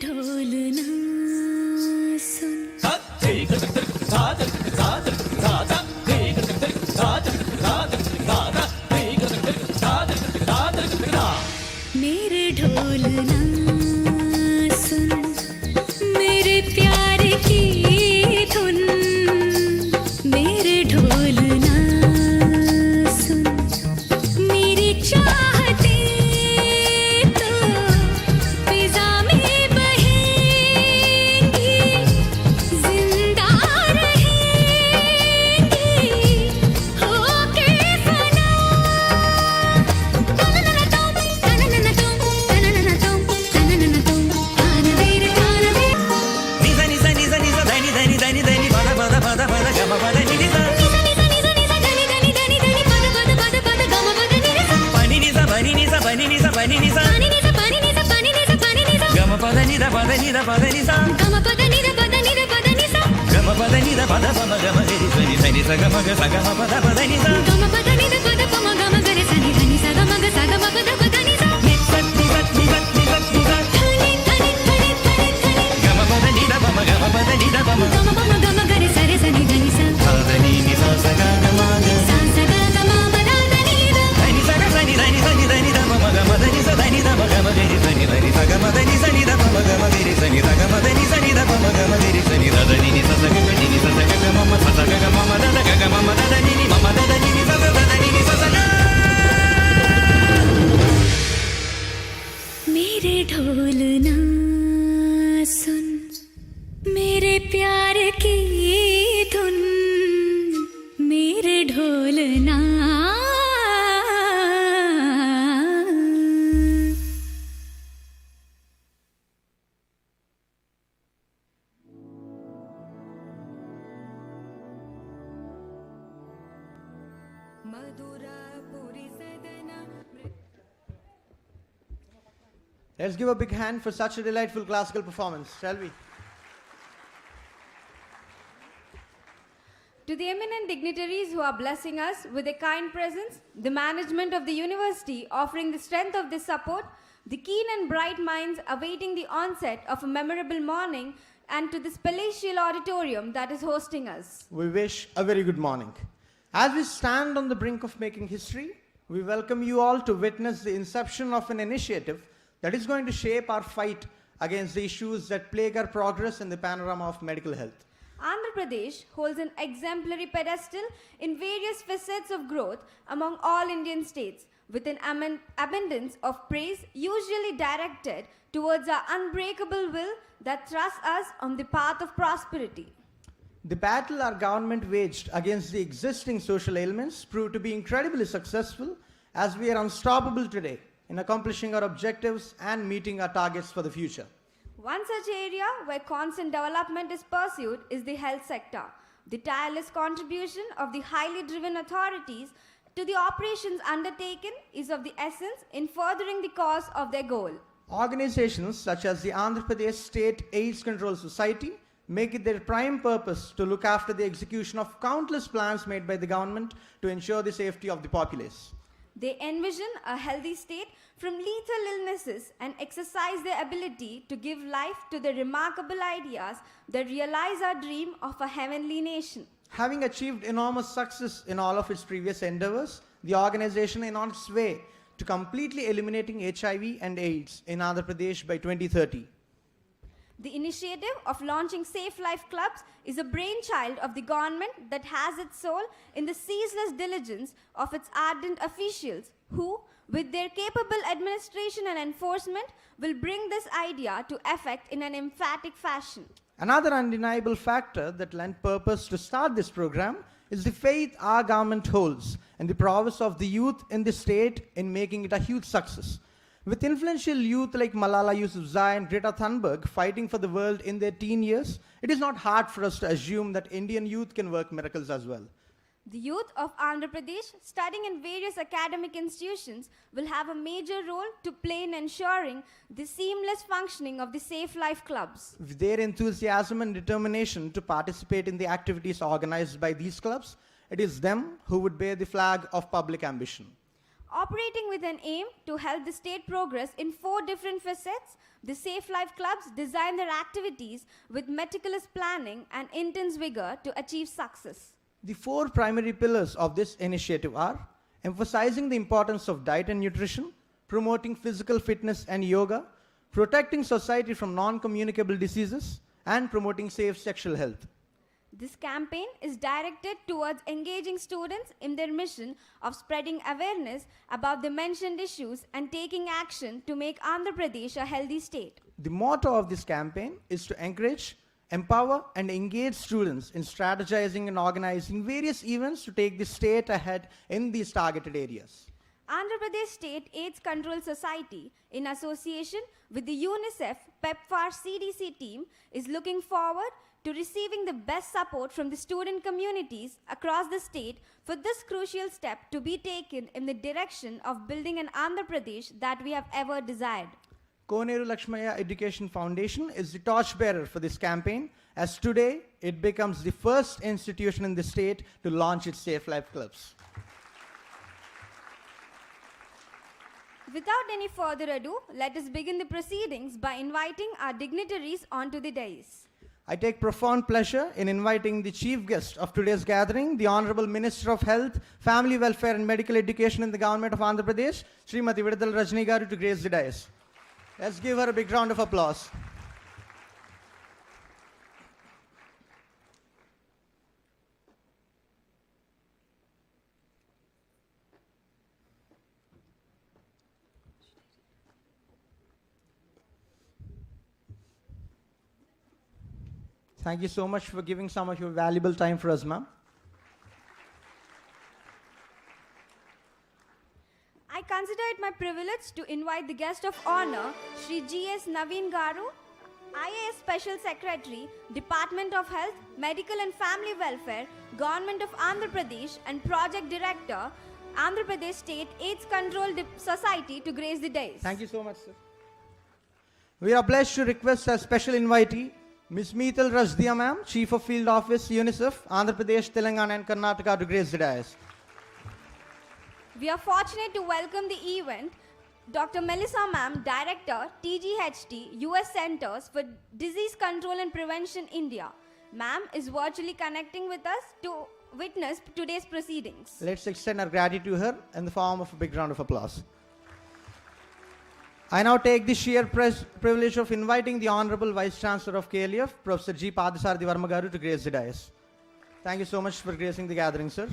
ढोल ना सुन मेरे ढोल ना सुन मेरे प्यार की धुन मेरे ढोल ना सुन मेरी चाहते तो फिजा में बहेंगी जिंदा रहेंगी होके फना मेरे ढोल ना सुन मेरे प्यार की धुन मेरे ढोल ना Let's give a big hand for such a delightful classical performance, shall we? To the eminent dignitaries who are blessing us with a kind presence, the management of the university offering the strength of this support, the keen and bright minds awaiting the onset of a memorable morning, and to this palatial auditorium that is hosting us. We wish a very good morning. As we stand on the brink of making history, we welcome you all to witness the inception of an initiative that is going to shape our fight against the issues that plague our progress in the panorama of medical health. Andhra Pradesh holds an exemplary pedestal in various facets of growth among all Indian states, with an abundance of praise usually directed towards our unbreakable will that thrusts us on the path of prosperity. The battle our government waged against the existing social ailments proved to be incredibly successful, as we are unstoppable today in accomplishing our objectives and meeting our targets for the future. One such area where constant development is pursued is the health sector. The tireless contribution of the highly driven authorities to the operations undertaken is of the essence in furthering the cause of their goal. Organizations such as the Andhra Pradesh State AIDS Control Society make it their prime purpose to look after the execution of countless plans made by the government to ensure the safety of the populace. They envision a healthy state from lethal illnesses and exercise their ability to give life to the remarkable ideas that realize our dream of a heavenly nation. Having achieved enormous success in all of its previous endeavors, the organization is on its way to completely eliminating HIV and AIDS in Andhra Pradesh by 2030. The initiative of launching Safe Life Clubs is a brainchild of the government that has its soul in the ceaseless diligence of its ardent officials who, with their capable administration and enforcement, will bring this idea to effect in an emphatic fashion. Another undeniable factor that lent purpose to start this program is the faith our government holds and the prowess of the youth in the state in making it a huge success. With influential youth like Malala Yousafzai and Greta Thunberg fighting for the world in their teen years, it is not hard for us to assume that Indian youth can work miracles as well. The youth of Andhra Pradesh studying in various academic institutions will have a major role to play in ensuring the seamless functioning of the Safe Life Clubs. With their enthusiasm and determination to participate in the activities organized by these clubs, it is them who would bear the flag of public ambition. Operating with an aim to help the state progress in 4 different facets, the Safe Life Clubs design their activities with meticulous planning and intense vigor to achieve success. The 4 primary pillars of this initiative are emphasizing the importance of diet and nutrition, promoting physical fitness and yoga, protecting society from non-communicable diseases, and promoting safe sexual health. This campaign is directed towards engaging students in their mission of spreading awareness about the mentioned issues and taking action to make Andhra Pradesh a healthy state. The motto of this campaign is to encourage, empower, and engage students in strategizing and organizing various events to take the state ahead in these targeted areas. Andhra Pradesh State AIDS Control Society, in association with the UNICEF PEPFAR CDC team, is looking forward to receiving the best support from the student communities across the state for this crucial step to be taken in the direction of building an Andhra Pradesh that we have ever desired. Koneru Lakshmaya Education Foundation is the torchbearer for this campaign, as today it becomes the first institution in the state to launch its Safe Life Clubs. Without any further ado, let us begin the proceedings by inviting our dignitaries onto the dais. I take profound pleasure in inviting the chief guest of today's gathering, the Honorable Minister of Health, Family Welfare and Medical Education in the Government of Andhra Pradesh, Srimati Vidadala Rajini garu, to grace the dais. Let's give her a big round of applause. Thank you so much for giving some of your valuable time for us, ma'am. I consider it my privilege to invite the guest of honor, Shri G.S. Naveen Garu, IAS Special Secretary, Department of Health, Medical and Family Welfare, Government of Andhra Pradesh, and Project Director, Andhra Pradesh State AIDS Control Society, to grace the dais. Thank you so much, sir. We are blessed to request our special invitee, Ms. Meetal Rasdia, ma'am, Chief of Field Office, UNICEF, Andhra Pradesh, Telangana and Karnataka, to grace the dais. We are fortunate to welcome the event Dr. Melissa ma'am, Director, TGHT, US Centers for Disease Control and Prevention, India. Ma'am is virtually connecting with us to witness today's proceedings. Let's extend our gratitude to her in the form of a big round of applause. I now take the sheer privilege of inviting the Honorable Vice Chancellor of KLU, Professor G. Padasarathi Varma garu, to grace the dais. Thank you so much for gracing the gathering, sir.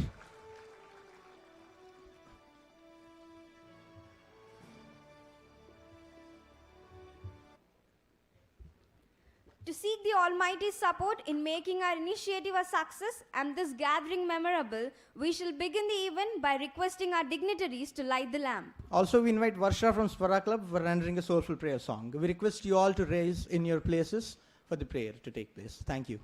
To seek the Almighty's support in making our initiative a success and this gathering memorable, we shall begin the event by requesting our dignitaries to light the lamp. Also, we invite Varsha from Swara Club for rendering a soulful prayer song. We request you all to raise in your places for the prayer to take place. Thank you.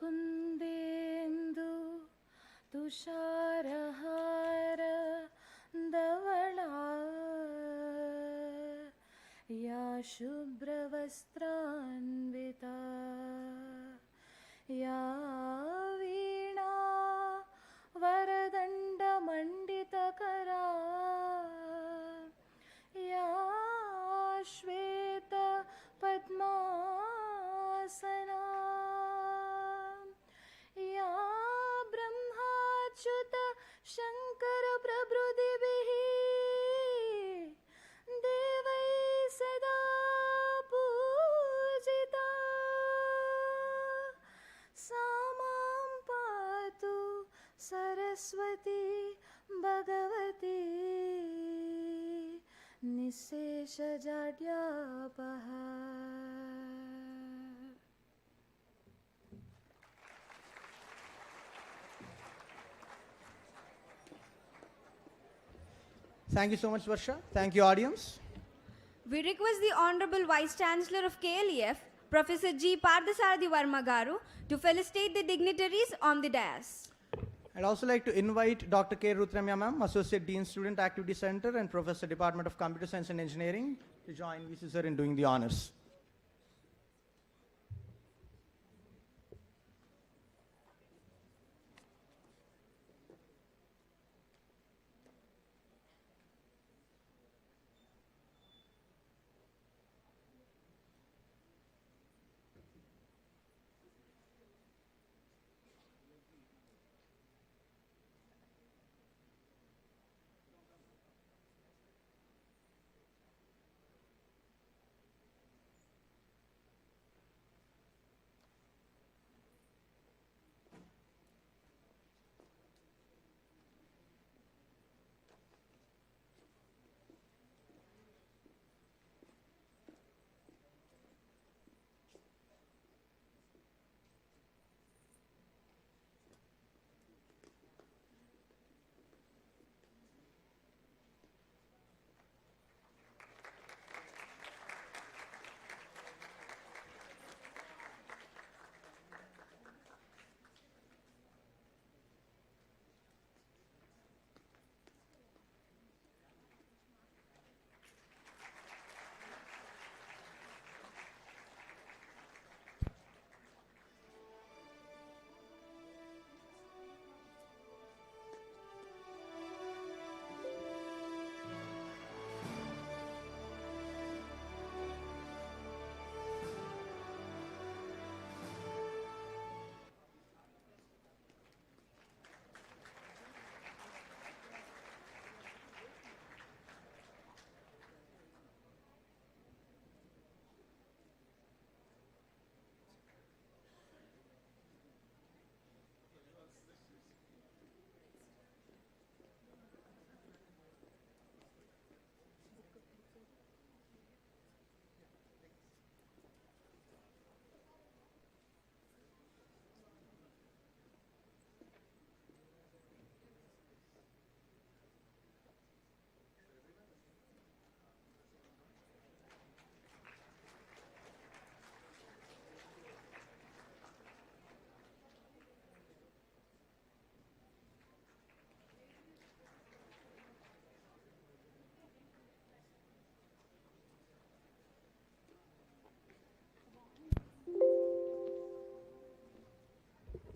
कुन्देन्दु तुषारहार धवला या शुभ्रवस्त्रान्विता या वीणा वरदण्डमण्डितकरा या श्वेत पद्मासना या ब्रह्माच्युत शंकर प्रभृतिभिः देवैः सदा पूजिता सा मां पातु Saraswati Bhagwati निःशेषजाड्यापहा. Thank you so much, Varsha. Thank you, audience. We request the Honorable Vice Chancellor of KLF, Professor G. Pardasarathi Varma garu, to felicitate the dignitaries on the dais. I'd also like to invite Dr. K. Rutramya ma'am, Associate Dean Student Activity Center and Professor Department of Computer Science and Engineering, to join VC sir in doing the honors.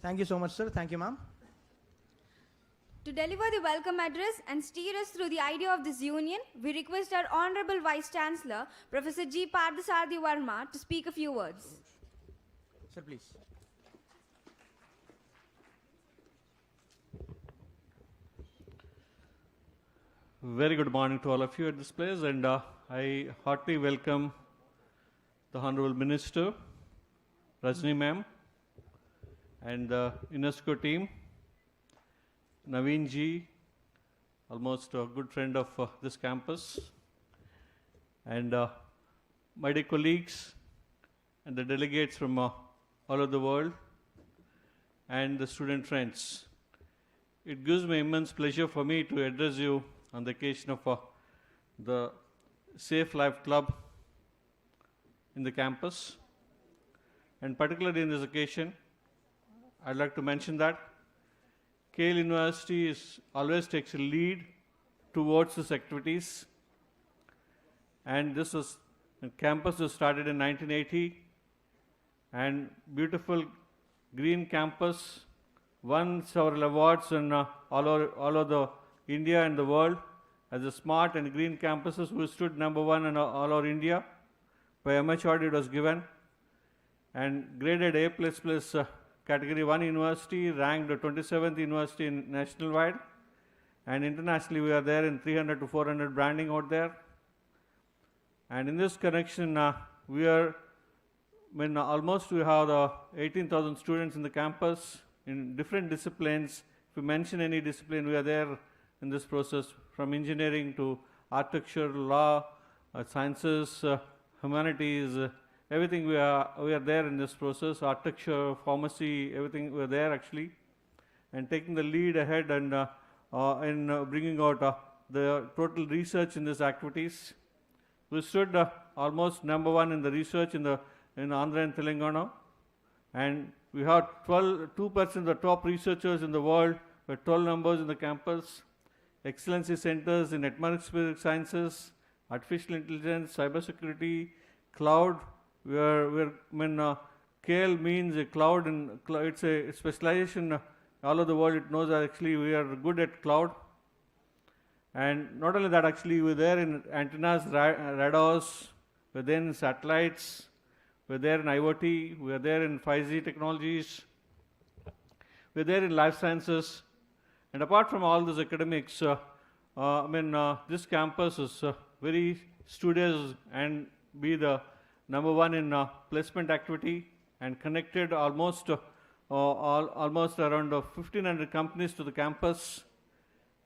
Thank you so much, sir. Thank you, ma'am. To deliver the welcome address and steer us through the idea of this union, we request our Honorable Vice Chancellor, Professor G. Pardasarthi Varma, to speak a few words. Sir, please. Very good morning to all of you at this place, and I heartily welcome the Honorable Minister, Rajini ma'am, and the UNESCO team, Naveen ji, almost a good friend of this campus, and my dear colleagues and the delegates from all over the world, and the student friends. It gives me immense pleasure for me to address you on the occasion of the Safe Life Club in the campus. And particularly in this occasion, I'd like to mention that KL University always takes a lead towards these activities. And this campus was started in 1980, and beautiful green campus won several awards in all over the India and the world as a smart and green campuses who stood number one in all over India. By MHRD it was given, and graded A++ category 1 university, ranked the 27th university in national wide, and internationally we are there in 300 to 400 branding out there. And in this connection, almost we have the 18,000 students in the campus in different disciplines. If you mention any discipline, we are there in this process, from engineering to architecture, law, sciences, humanities, everything we are there in this process, architecture, pharmacy, everything we are there actually, and taking the lead ahead and in bringing out the total research in these activities. We stood almost number one in the research in Andhra and Telangana, and we have 2% of the top researchers in the world We have 12 numbers in the campus, excellency centers in atmospheric sciences, artificial intelligence, cybersecurity, cloud. KL means a cloud, and it's a specialization all over the world. It knows that actually we are good at cloud. And not only that, actually we're there in antennas, radars, we're there in satellites, we're there in IoT, we're there in 5G technologies, we're there in life sciences. And apart from all these academics, this campus is very studious and be the number one in placement activity, and connected almost around 1,500 companies to the campus.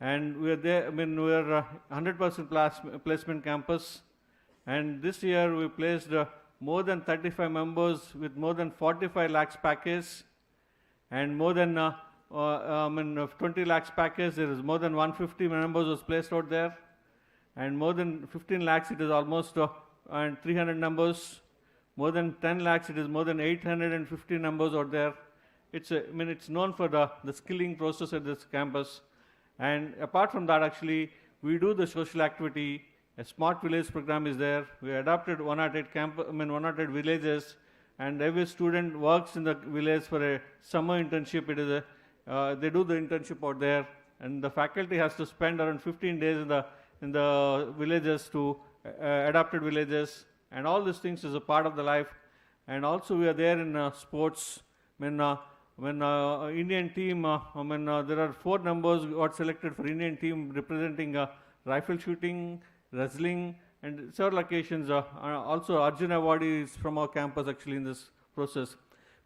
And we are there, we are 100% placement campus. And this year we placed more than 35 members with more than 45 lakhs package, and more than 20 lakhs package. There is more than 150 members was placed out there, and more than 15 lakhs it is almost and 300 numbers. More than 10 lakhs it is more than 850 numbers out there. It's it's known for the skilling process at this campus. And apart from that, actually we do the social activity. A smart village program is there. We adopted 108 villages, and every student works in the village for a summer internship. It is they do the internship out there, and the faculty has to spend around 15 days in the villages to adopted villages, and all these things is a part of the life. And also we are there in sports. When Indian team, there are 4 numbers got selected for Indian team representing rifle shooting, wrestling, and several occasions. Also Arjuna Award is from our campus actually in this process.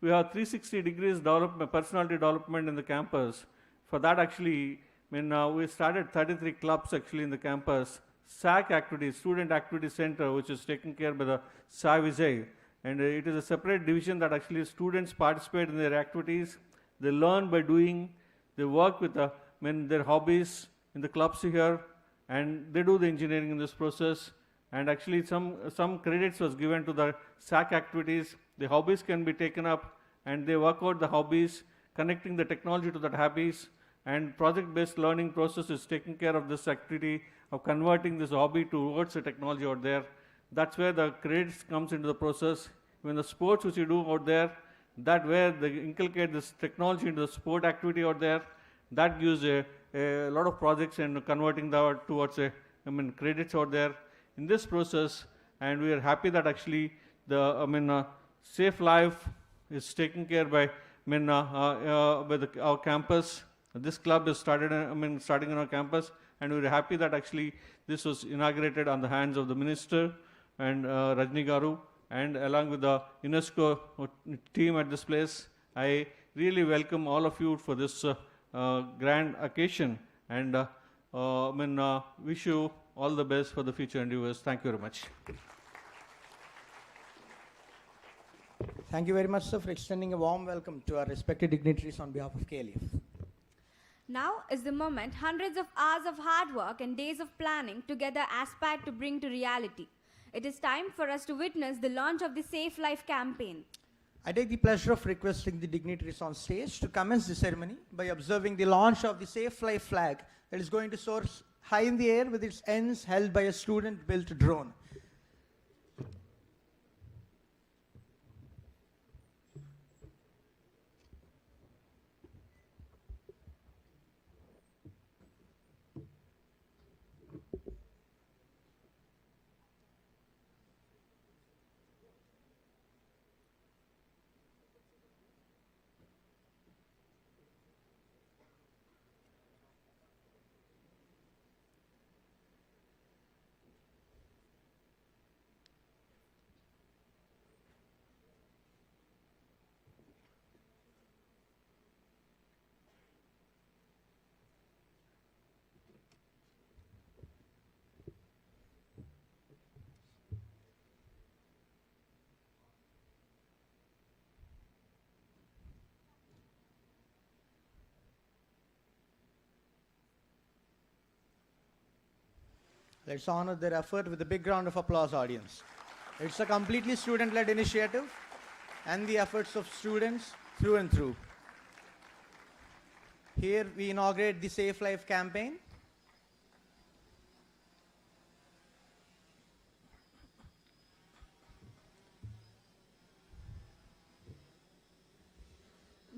We have 360 degrees personality development in the campus. For that actually, we started 33 clubs actually in the campus. SAC activities, Student Activity Center, which is taken care by the Sai Vijay. And it is a separate division that actually students participate in their activities. They learn by doing. They work with their hobbies in the clubs here, and they do the engineering in this process. And actually some credits was given to the SAC activities. The hobbies can be taken up, and they work out the hobbies, connecting the technology to the hobbies. And project-based learning process is taking care of this activity of converting this hobby towards the technology out there. That's where the credits comes into the process. When the sports which you do out there, that where they inculcate this technology into the sport activity out there, that gives a lot of projects and converting that towards credits out there in this process. And we are happy that actually the safe life is taken care by our campus. This club is starting in our campus, and we are happy that actually this was inaugurated on the hands of the minister and Rajini Garu, and along with the UNESCO team at this place. I really welcome all of you for this grand occasion, and wish you all the best for the future endeavors. Thank you very much. Thank you very much, sir, for extending a warm welcome to our respected dignitaries on behalf of KLU. Now is the moment hundreds of hours of hard work and days of planning together aspired to bring to reality. It is time for us to witness the launch of the Safe Life campaign. I take the pleasure of requesting the dignitaries on stage to commence the ceremony by observing the launch of the Safe Life flag that is going to soar high in the air with its ends held by a student-built drone. Let's honor their effort with a big round of applause, audience. It's a completely student-led initiative and the efforts of students through and through. Here we inaugurate the Safe Life campaign.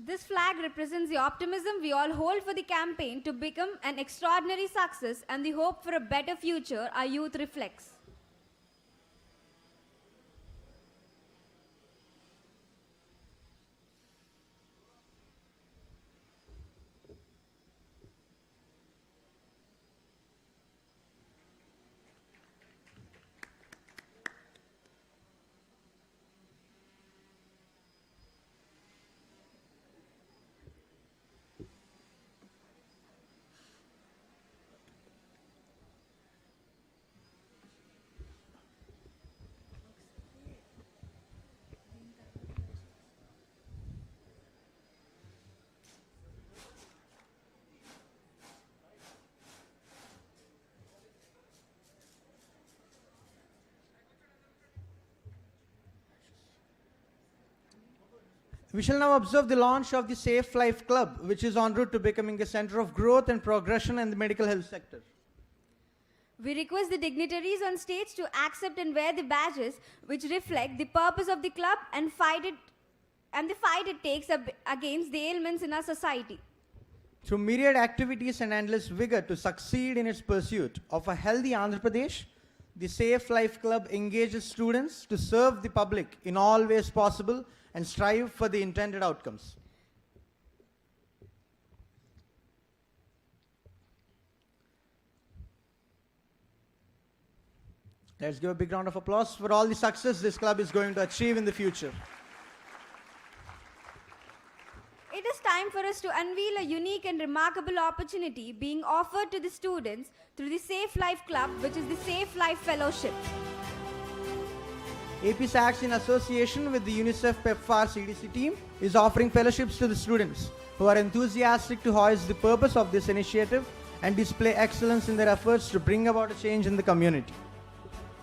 This flag represents the optimism we all hold for the campaign to become an extraordinary success and the hope for a better future our youth reflects. We shall now observe the launch of the Safe Life Club, which is en route to becoming a center of growth and progression in the medical health sector. We request the dignitaries on stage to accept and wear the badges which reflect the purpose of the club and the fight it takes against the ailments in our society. Through myriad activities and endless vigor to succeed in its pursuit of a healthy Andhra Pradesh, the Safe Life Club engages students to serve the public in all ways possible and strive for the intended outcomes. Let's give a big round of applause for all the success this club is going to achieve in the future. It is time for us to unveil a unique and remarkable opportunity being offered to the students through the Safe Life Club, which is the Safe Life Fellowship. APSACS, in association with the UNICEF PEPFAR CDC team, is offering fellowships to the students who are enthusiastic to hoist the purpose of this initiative and display excellence in their efforts to bring about a change in the community.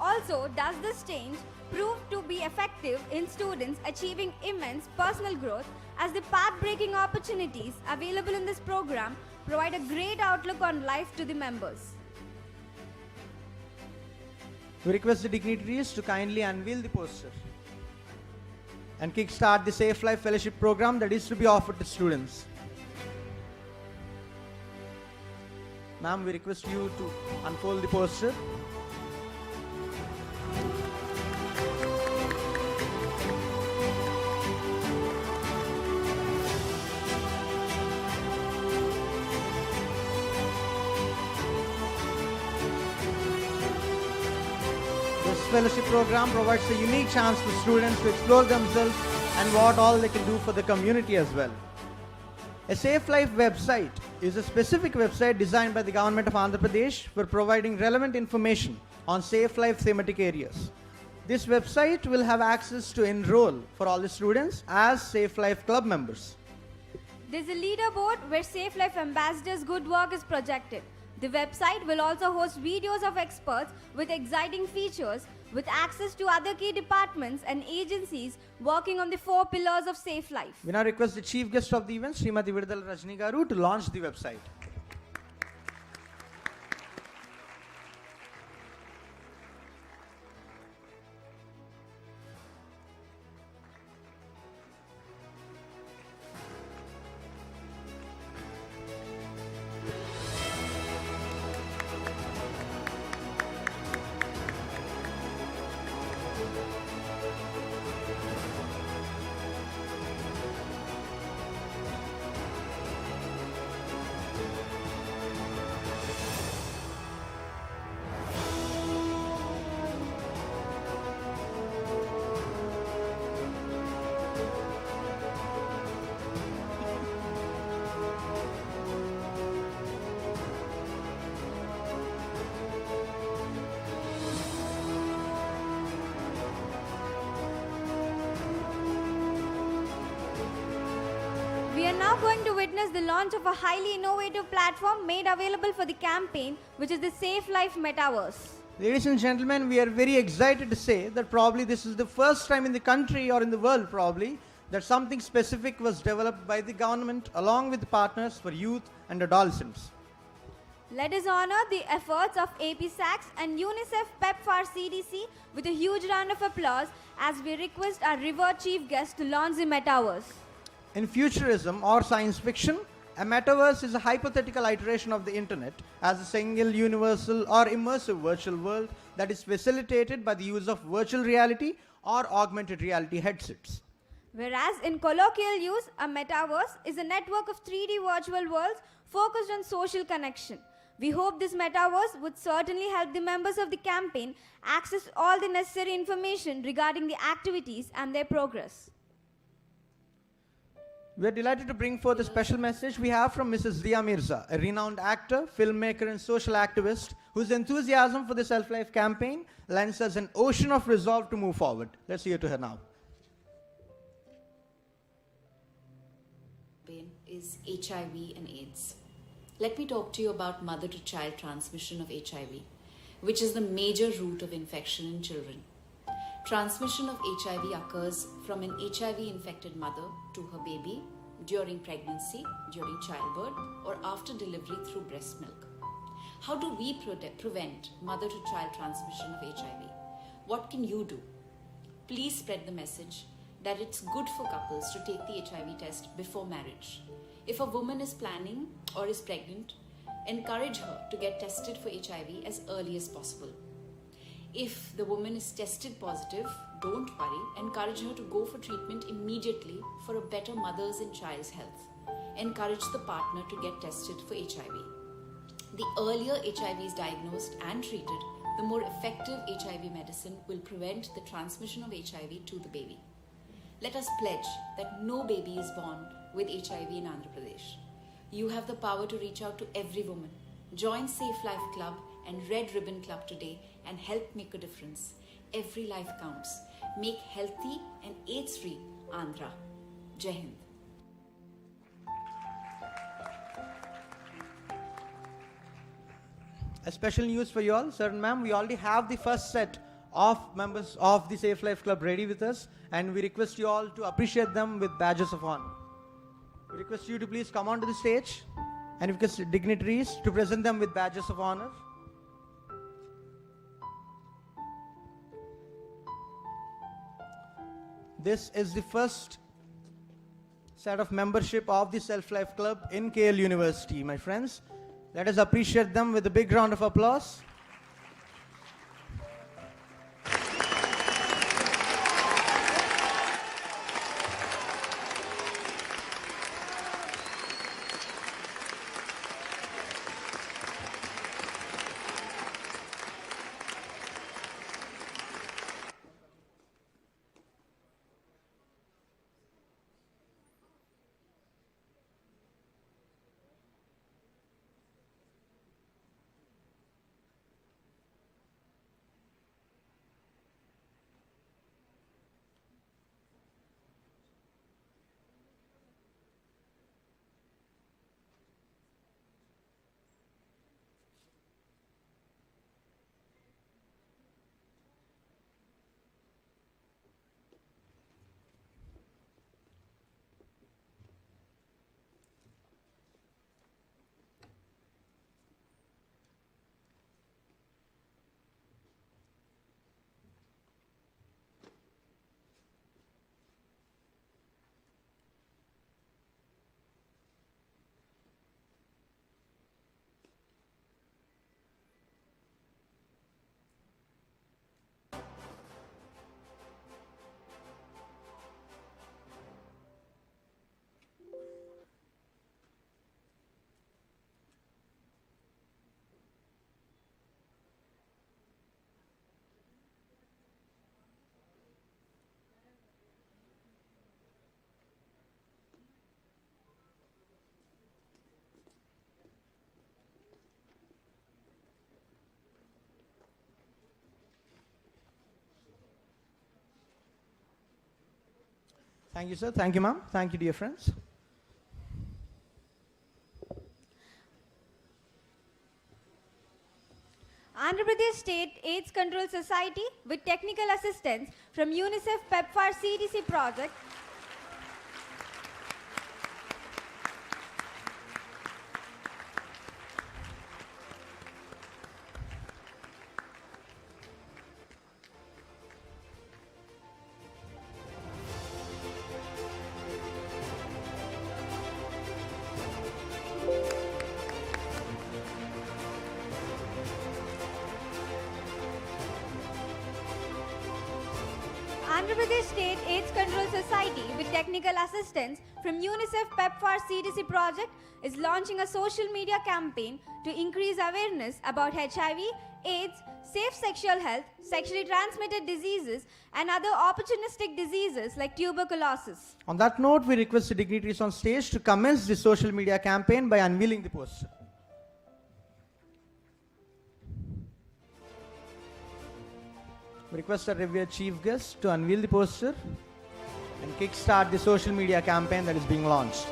Also, does this change prove to be effective in students achieving immense personal growth, as the path-breaking opportunities available in this program provide a great outlook on life to the members. We request the dignitaries to kindly unveil the poster and kickstart the Safe Life Fellowship program that is to be offered to students. Ma'am, we request you to unfold the poster. This fellowship program provides a unique chance for students to explore themselves and what all they can do for the community as well. A Safe Life website is a specific website designed by the government of Andhra Pradesh for providing relevant information on safe life thematic areas. This website will have access to enroll for all the students as Safe Life Club members. There's a leaderboard where Safe Life Ambassadors' good work is projected. The website will also host videos of experts with exciting features with access to other key departments and agencies working on the 4 pillars of safe life. We now request the chief guest of the event, Srimati Vidadala Rajini Garu, to launch the website. We are now going to witness the launch of a highly innovative platform made available for the campaign, which is the Safe Life Metaverse. Ladies and gentlemen, we are very excited to say that probably this is the first time in the country or in the world probably that something specific was developed by the government along with partners for youth and adolescents. Let us honor the efforts of APSACS and UNICEF PEPFAR CDC with a huge round of applause as we request our revered chief guest to launch the metaverse. In futurism or science fiction, a metaverse is a hypothetical iteration of the internet as a single, universal, or immersive virtual world that is facilitated by the use of virtual reality or augmented reality headsets. Whereas in colloquial use, a metaverse is a network of 3D virtual worlds focused on social connection. We hope this metaverse would certainly help the members of the campaign access all the necessary information regarding the activities and their progress. We are delighted to bring forth a special message we have from Mrs. Dia Mirza, a renowned actor, filmmaker, and social activist whose enthusiasm for the Self-Life campaign lends us an ocean of resolve to move forward. Let's hear to her now. Is HIV and AIDS. Let me talk to you about mother-to-child transmission of HIV, which is the major route of infection in children. Transmission of HIV occurs from an HIV-infected mother to her baby during pregnancy, during childbirth, or after delivery through breast milk. How do we prevent mother-to-child transmission of HIV? What can you do? Please spread the message that it's good for couples to take the HIV test before marriage. If a woman is planning or is pregnant, encourage her to get tested for HIV as early as possible. If the woman is tested positive, don't worry, encourage her to go for treatment immediately for a better mother's and child's health. Encourage the partner to get tested for HIV. The earlier HIV is diagnosed and treated, the more effective HIV medicine will prevent the transmission of HIV to the baby. Let us pledge that no baby is born with HIV in Andhra Pradesh. You have the power to reach out to every woman. Join Safe Life Club and Red Ribbon Club today and help make a difference. Every life counts. Make healthy and AIDS-free Andhra. Jai Hind. A special news for you all, sir and ma'am, we already have the first set of members of the Safe Life Club ready with us, and we request you all to appreciate them with badges of honor. We request you to please come onto the stage and request dignitaries to present them with badges of honor. This is the first set of membership of the Self-Life Club in KL University, my friends. Let us appreciate them with a big round of applause. Thank you, sir. Thank you, ma'am. Thank you, dear friends. Andhra Pradesh State AIDS Control Society, with technical assistance from UNICEF PEPFAR CDC project, Andhra Pradesh State AIDS Control Society, with technical assistance from UNICEF PEPFAR CDC project, is launching a social media campaign to increase awareness about HIV, AIDS, safe sexual health, sexually transmitted diseases, and other opportunistic diseases like tuberculosis. On that note, we request the dignitaries on stage to commence the social media campaign by unveiling the poster. We request our revered chief guest to unveil the poster and kickstart the social media campaign that is being launched.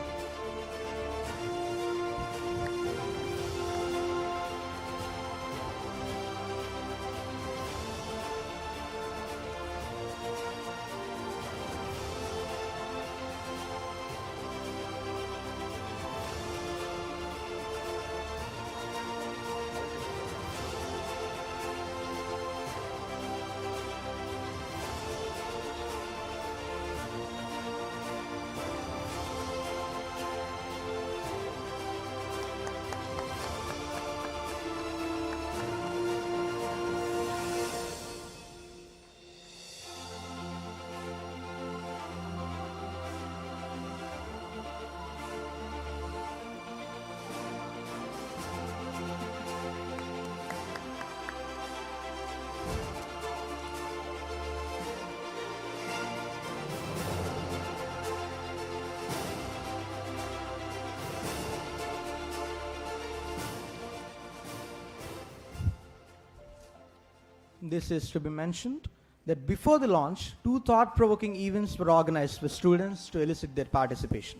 This is to be mentioned that before the launch, 2 thought-provoking events were organized for students to elicit their participation.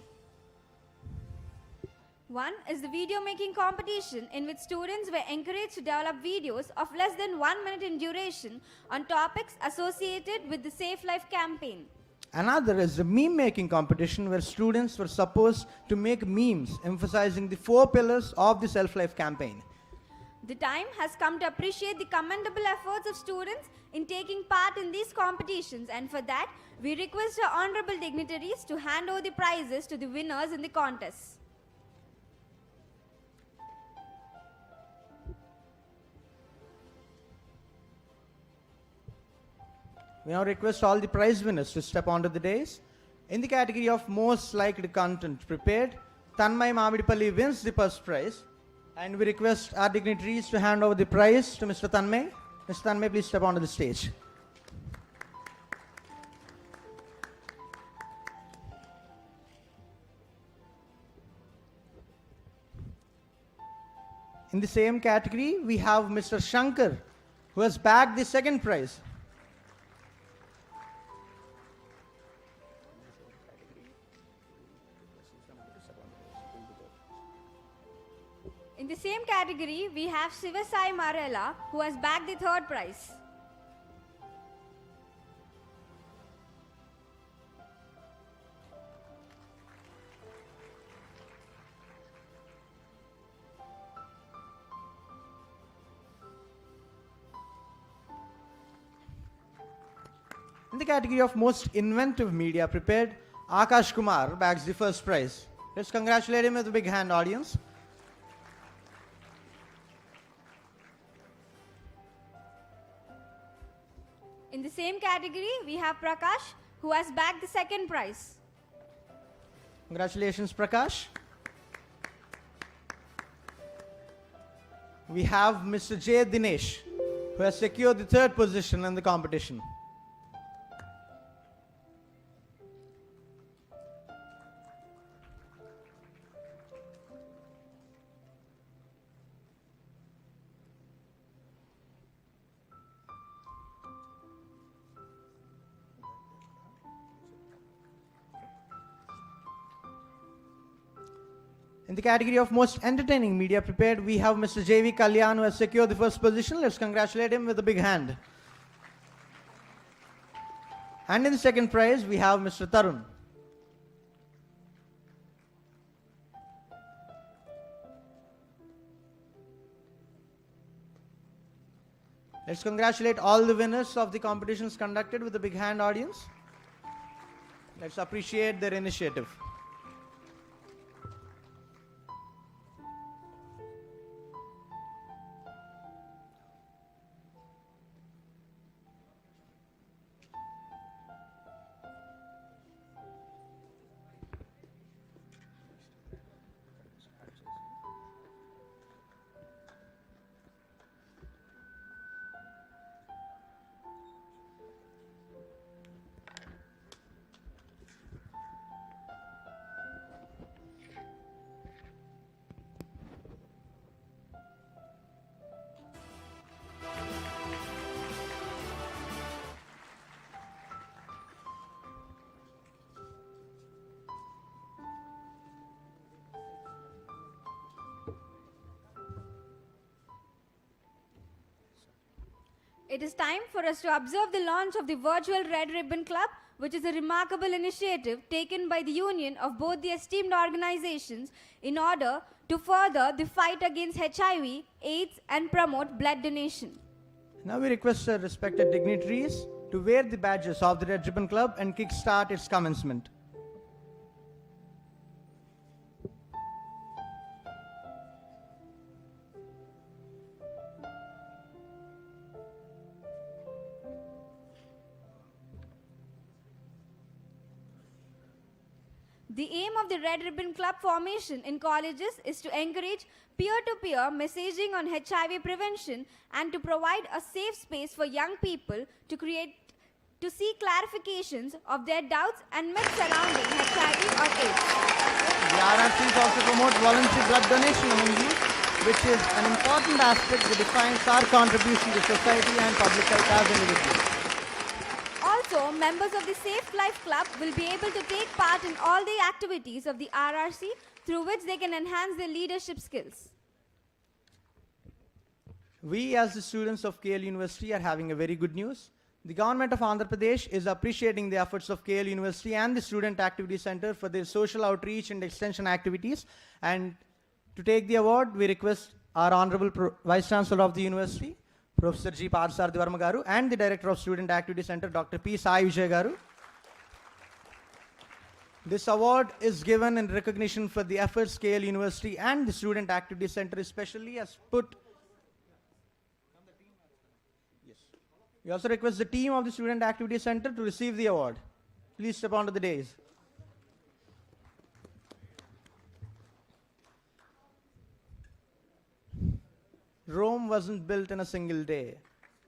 One is the video making competition, in which students were encouraged to develop videos of less than 1 minute in duration on topics associated with the Safe Life campaign. Another is the meme-making competition, where students were supposed to make memes emphasizing the 4 pillars of the Self-Life campaign. The time has come to appreciate the commendable efforts of students in taking part in these competitions, and for that, we request our honorable dignitaries to hand over the prizes to the winners in the contest. We now request all the prize winners to step onto the dais. In the category of most liked content prepared, Tanmay Mamidipalli wins the first prize. And we request our dignitaries to hand over the prize to Mr. Tanmay. Mr. Tanmay, please step onto the stage. In the same category, we have Mr. Shankar, who has bagged the second prize. In the same category, we have Shivasai Marella, who has bagged the third prize. In the category of most inventive media prepared, Akash Kumar bags the first prize. Let's congratulate him with a big hand, audience. In the same category, we have Prakash, who has bagged the second prize. Congratulations, Prakash. We have Mr. J. Dinesh, who has secured the third position in the competition. In the category of most entertaining media prepared, we have Mr. J.V. Kalyan, who has secured the first position. Let's congratulate him with a big hand. And in the second prize, we have Mr. Tarun. Let's congratulate all the winners of the competitions conducted with a big hand, audience. Let's appreciate their initiative. It is time for us to observe the launch of the virtual Red Ribbon Club, which is a remarkable initiative taken by the union of both the esteemed organizations in order to further the fight against HIV, AIDS, and promote blood donation. Now we request our respected dignitaries to wear the badges of the Red Ribbon Club and kickstart its commencement. The aim of the Red Ribbon Club formation in colleges is to encourage peer-to-peer messaging on HIV prevention and to provide a safe space for young people to seek clarifications of their doubts and myths surrounding HIV or AIDS. The RRCs also promote voluntary blood donation among youth, which is an important aspect that defines our contribution to society and public health as individuals. Also, members of the Safe Life Club will be able to take part in all the activities of the RRC through which they can enhance their leadership skills. We as the students of KL University are having a very good news. The government of Andhra Pradesh is appreciating the efforts of KL University and the Student Activity Center for their social outreach and extension activities. And to take the award, we request our Honorable Vice Chancellor of the University, Professor G. Parsarthi Varma Garu, and the Director of Student Activity Center, Dr. P. Sai Vijay Garu. This award is given in recognition for the efforts KL University and the Student Activity Center especially has put. We also request the team of the Student Activity Center to receive the award. Please step onto the dais. Rome wasn't built in a single day.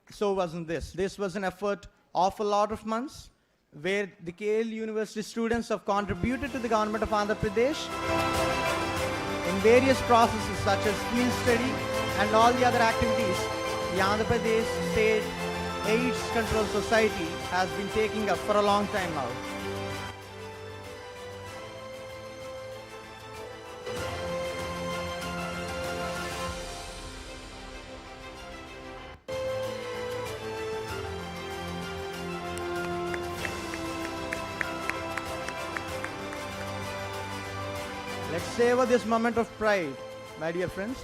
So wasn't this. This was an effort of a lot of months where the KL University students have contributed to the government of Andhra Pradesh in various processes such as field study and all the other activities. The Andhra Pradesh State AIDS Control Society has been taking up for a long time now. Let's savor this moment of pride, my dear friends.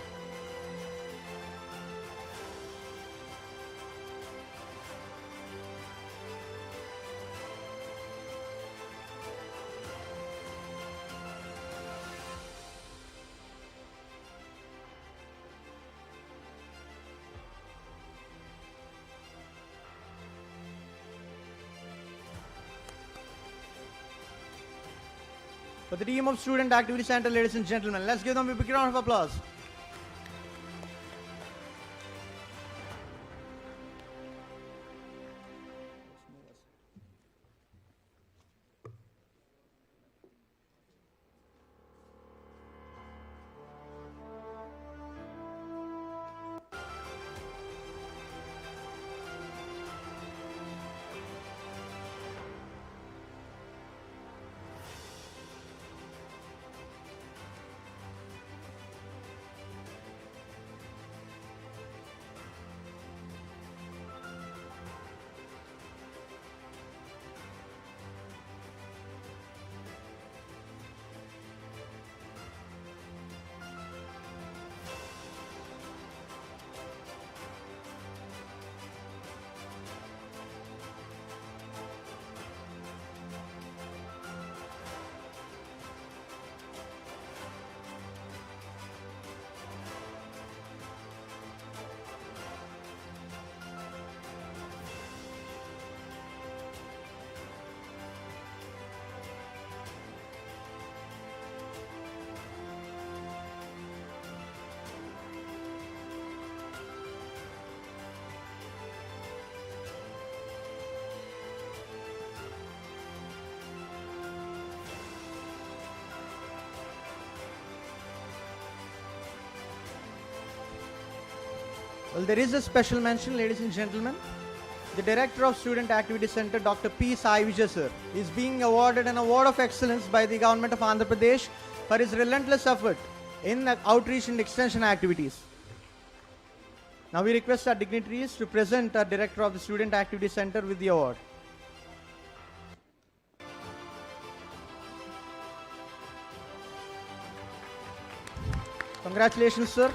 For the team of Student Activity Center, ladies and gentlemen, let's give them a big round of applause. Well, there is a special mention, ladies and gentlemen. The Director of Student Activity Center, Dr. P. Sai Vijay sir, is being awarded an award of excellence by the government of Andhra Pradesh for his relentless effort in outreach and extension activities. Now we request our dignitaries to present our Director of the Student Activity Center with the award. Congratulations, sir.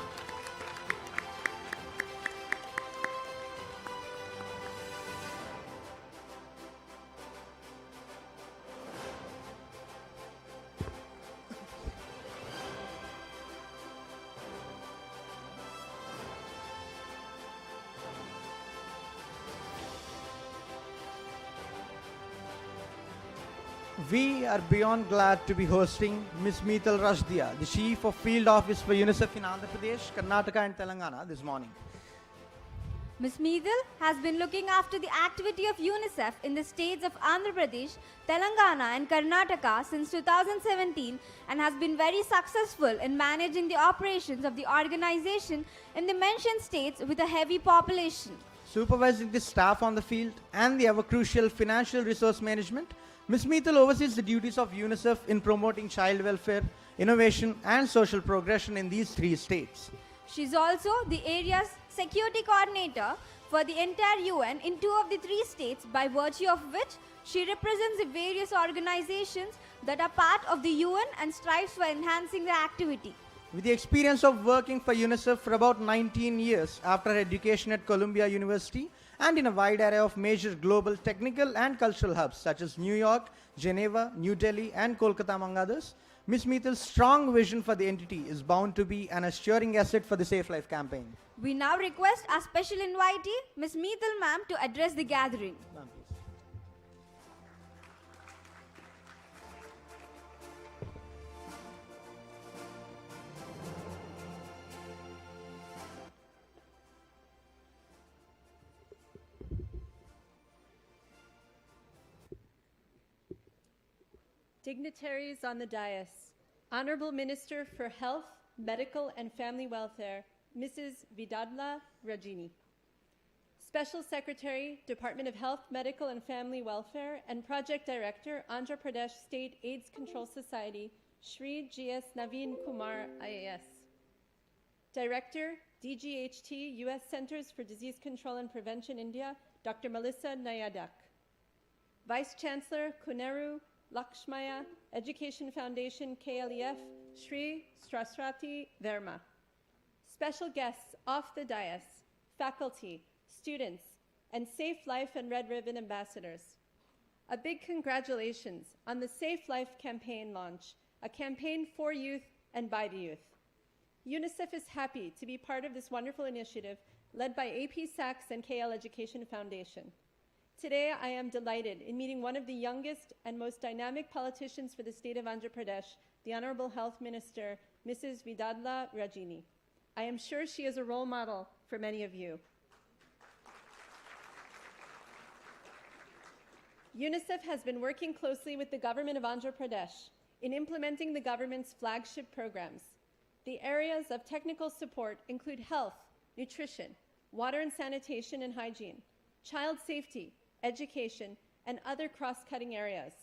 We are beyond glad to be hosting Ms. Meetal Rashdia, the Chief of Field Office for UNICEF in Andhra Pradesh, Karnataka and Telangana this morning. Ms. Meedal has been looking after the activity of UNICEF in the states of Andhra Pradesh, Telangana and Karnataka since 2017 and has been very successful in managing the operations of the organization in the mentioned states with a heavy population. Supervising the staff on the field and the ever crucial financial resource management, Ms. Meetal oversees the duties of UNICEF in promoting child welfare, innovation and social progression in these three states. She is also the area's security coordinator for the entire UN in 2 of the 3 states, by virtue of which she represents the various organizations that are part of the UN and strives for enhancing their activity. With the experience of working for UNICEF for about 19 years after her education at Columbia University and in a wide array of major global technical and cultural hubs such as New York, Geneva, New Delhi and Kolkata among others, Ms. Meetal's strong vision for the entity is bound to be an assuring asset for the Safe Life campaign. We now request our special invitee, Ms. Meetal ma'am, to address the gathering. Ma'am, please. Dignitaries on the dais, Honorable Minister for Health, Medical and Family Welfare, Mrs. Vidadala Rajini. Special Secretary, Department of Health, Medical and Family Welfare and Project Director, Andhra Pradesh State AIDS Control Society, Shri G.S. Naveen Kumar, IAS. Director, DGHT, U.S. Centers for Disease Control and Prevention, India, Dr. Melissa Nayadak. Vice Chancellor, Kuneru Lakshmaya Education Foundation, KLEF, Shri Straswati Verma. Special guests off the dais, faculty, students, and Safe Life and Red Ribbon ambassadors. A big congratulations on the Safe Life campaign launch, a campaign for youth and by the youth. UNICEF is happy to be part of this wonderful initiative led by APSACS and KL Education Foundation. Today, I am delighted in meeting one of the youngest and most dynamic politicians for the state of Andhra Pradesh, the Honorable Health Minister, Mrs. Vidadala Rajini. I am sure she is a role model for many of you. UNICEF has been working closely with the government of Andhra Pradesh in implementing the government's flagship programs. The areas of technical support include health, nutrition, water and sanitation and hygiene, child safety, education, and other cross-cutting areas.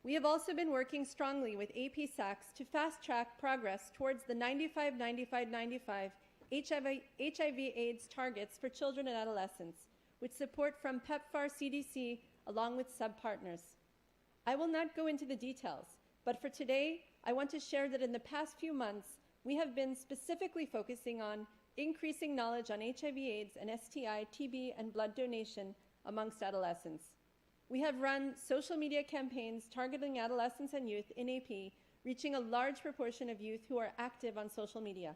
We have also been working strongly with APSACS to fast-track progress towards the 95-95-95 HIV/AIDS targets for children and adolescents, with support from PEPFAR CDC along with sub-partners. I will not go into the details, but for today, I want to share that in the past few months, we have been specifically focusing on increasing knowledge on HIV/AIDS and STI, TB, and blood donation amongst adolescents. We have run social media campaigns targeting adolescents and youth in AP, reaching a large proportion of youth who are active on social media.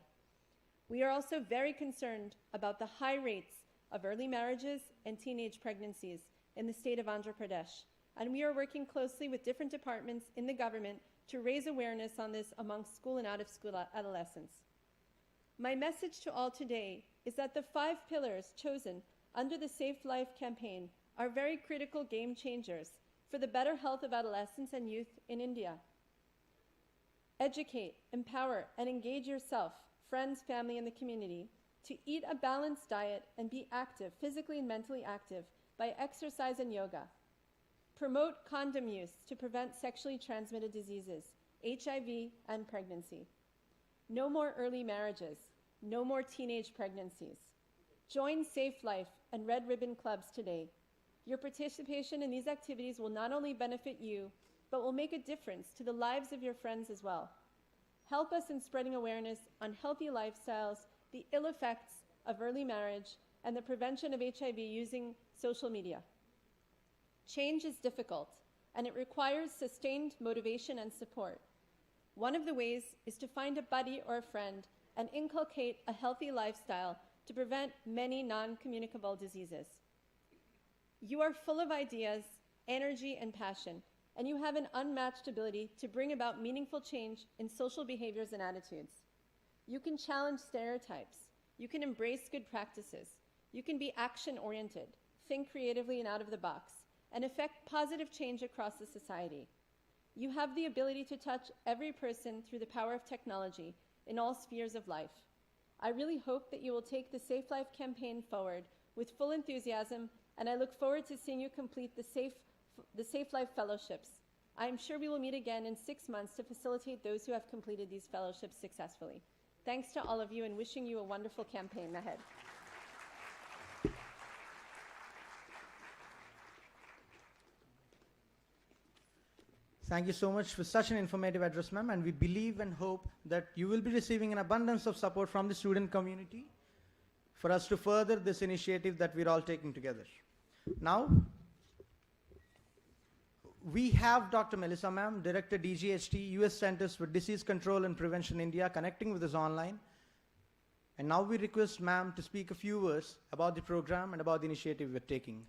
We are also very concerned about the high rates of early marriages and teenage pregnancies in the state of Andhra Pradesh, and we are working closely with different departments in the government to raise awareness on this amongst school and out-of-school adolescents. My message to all today is that the 5 pillars chosen under the Safe Life campaign are very critical game changers for the better health of adolescents and youth in India. Educate, empower, and engage yourself, friends, family, and the community to eat a balanced diet and be active, physically and mentally active, by exercise and yoga. Promote condom use to prevent sexually transmitted diseases, HIV, and pregnancy. No more early marriages. No more teenage pregnancies. Join Safe Life and Red Ribbon Clubs today. Your participation in these activities will not only benefit you, but will make a difference to the lives of your friends as well. Help us in spreading awareness on healthy lifestyles, the ill effects of early marriage, and the prevention of HIV using social media. Change is difficult, and it requires sustained motivation and support. One of the ways is to find a buddy or a friend and inculcate a healthy lifestyle to prevent many non-communicable diseases. You are full of ideas, energy, and passion, and you have an unmatched ability to bring about meaningful change in social behaviors and attitudes. You can challenge stereotypes. You can embrace good practices. You can be action-oriented, think creatively and out of the box, and effect positive change across the society. You have the ability to touch every person through the power of technology in all spheres of life. I really hope that you will take the Safe Life campaign forward with full enthusiasm, and I look forward to seeing you complete the Safe Life Fellowships. I am sure we will meet again in 6 months to facilitate those who have completed these fellowships successfully. Thanks to all of you, and wishing you a wonderful campaign ahead. Thank you so much for such an informative address, ma'am, and we believe and hope that you will be receiving an abundance of support from the student community for us to further this initiative that we're all taking together. Now, we have Dr. Melissa, ma'am, Director DGHT, US Centers for Disease Control and Prevention India, connecting with us online. And now we request ma'am to speak a few words about the program and about the initiative we're taking.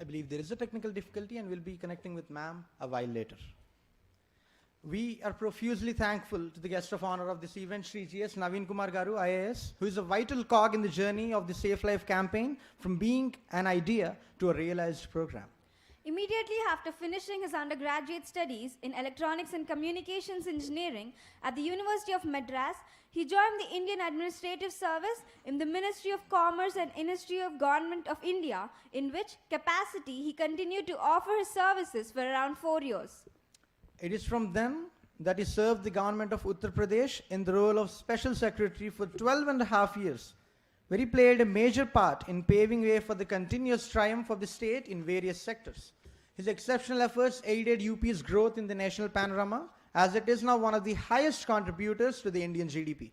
I believe there is a technical difficulty and we'll be connecting with ma'am a while later. We are profusely thankful to the guest of honor of this event, Shri G.S. Naveen Kumar Garu, IAS, who is a vital cog in the journey of the Safe Life campaign from being an idea to a realized program. Immediately after finishing his undergraduate studies in Electronics and Communications Engineering at the University of Madras, he joined the Indian Administrative Service in the Ministry of Commerce and Ministry of Government of India, in which capacity he continued to offer his services for around 4 years. It is from then that he served the government of Uttar Pradesh in the role of Special Secretary for 12.5 years, where he played a major part in paving way for the continuous triumph of the state in various sectors. His exceptional efforts aided UP's growth in the national panorama, as it is now one of the highest contributors to the Indian GDP.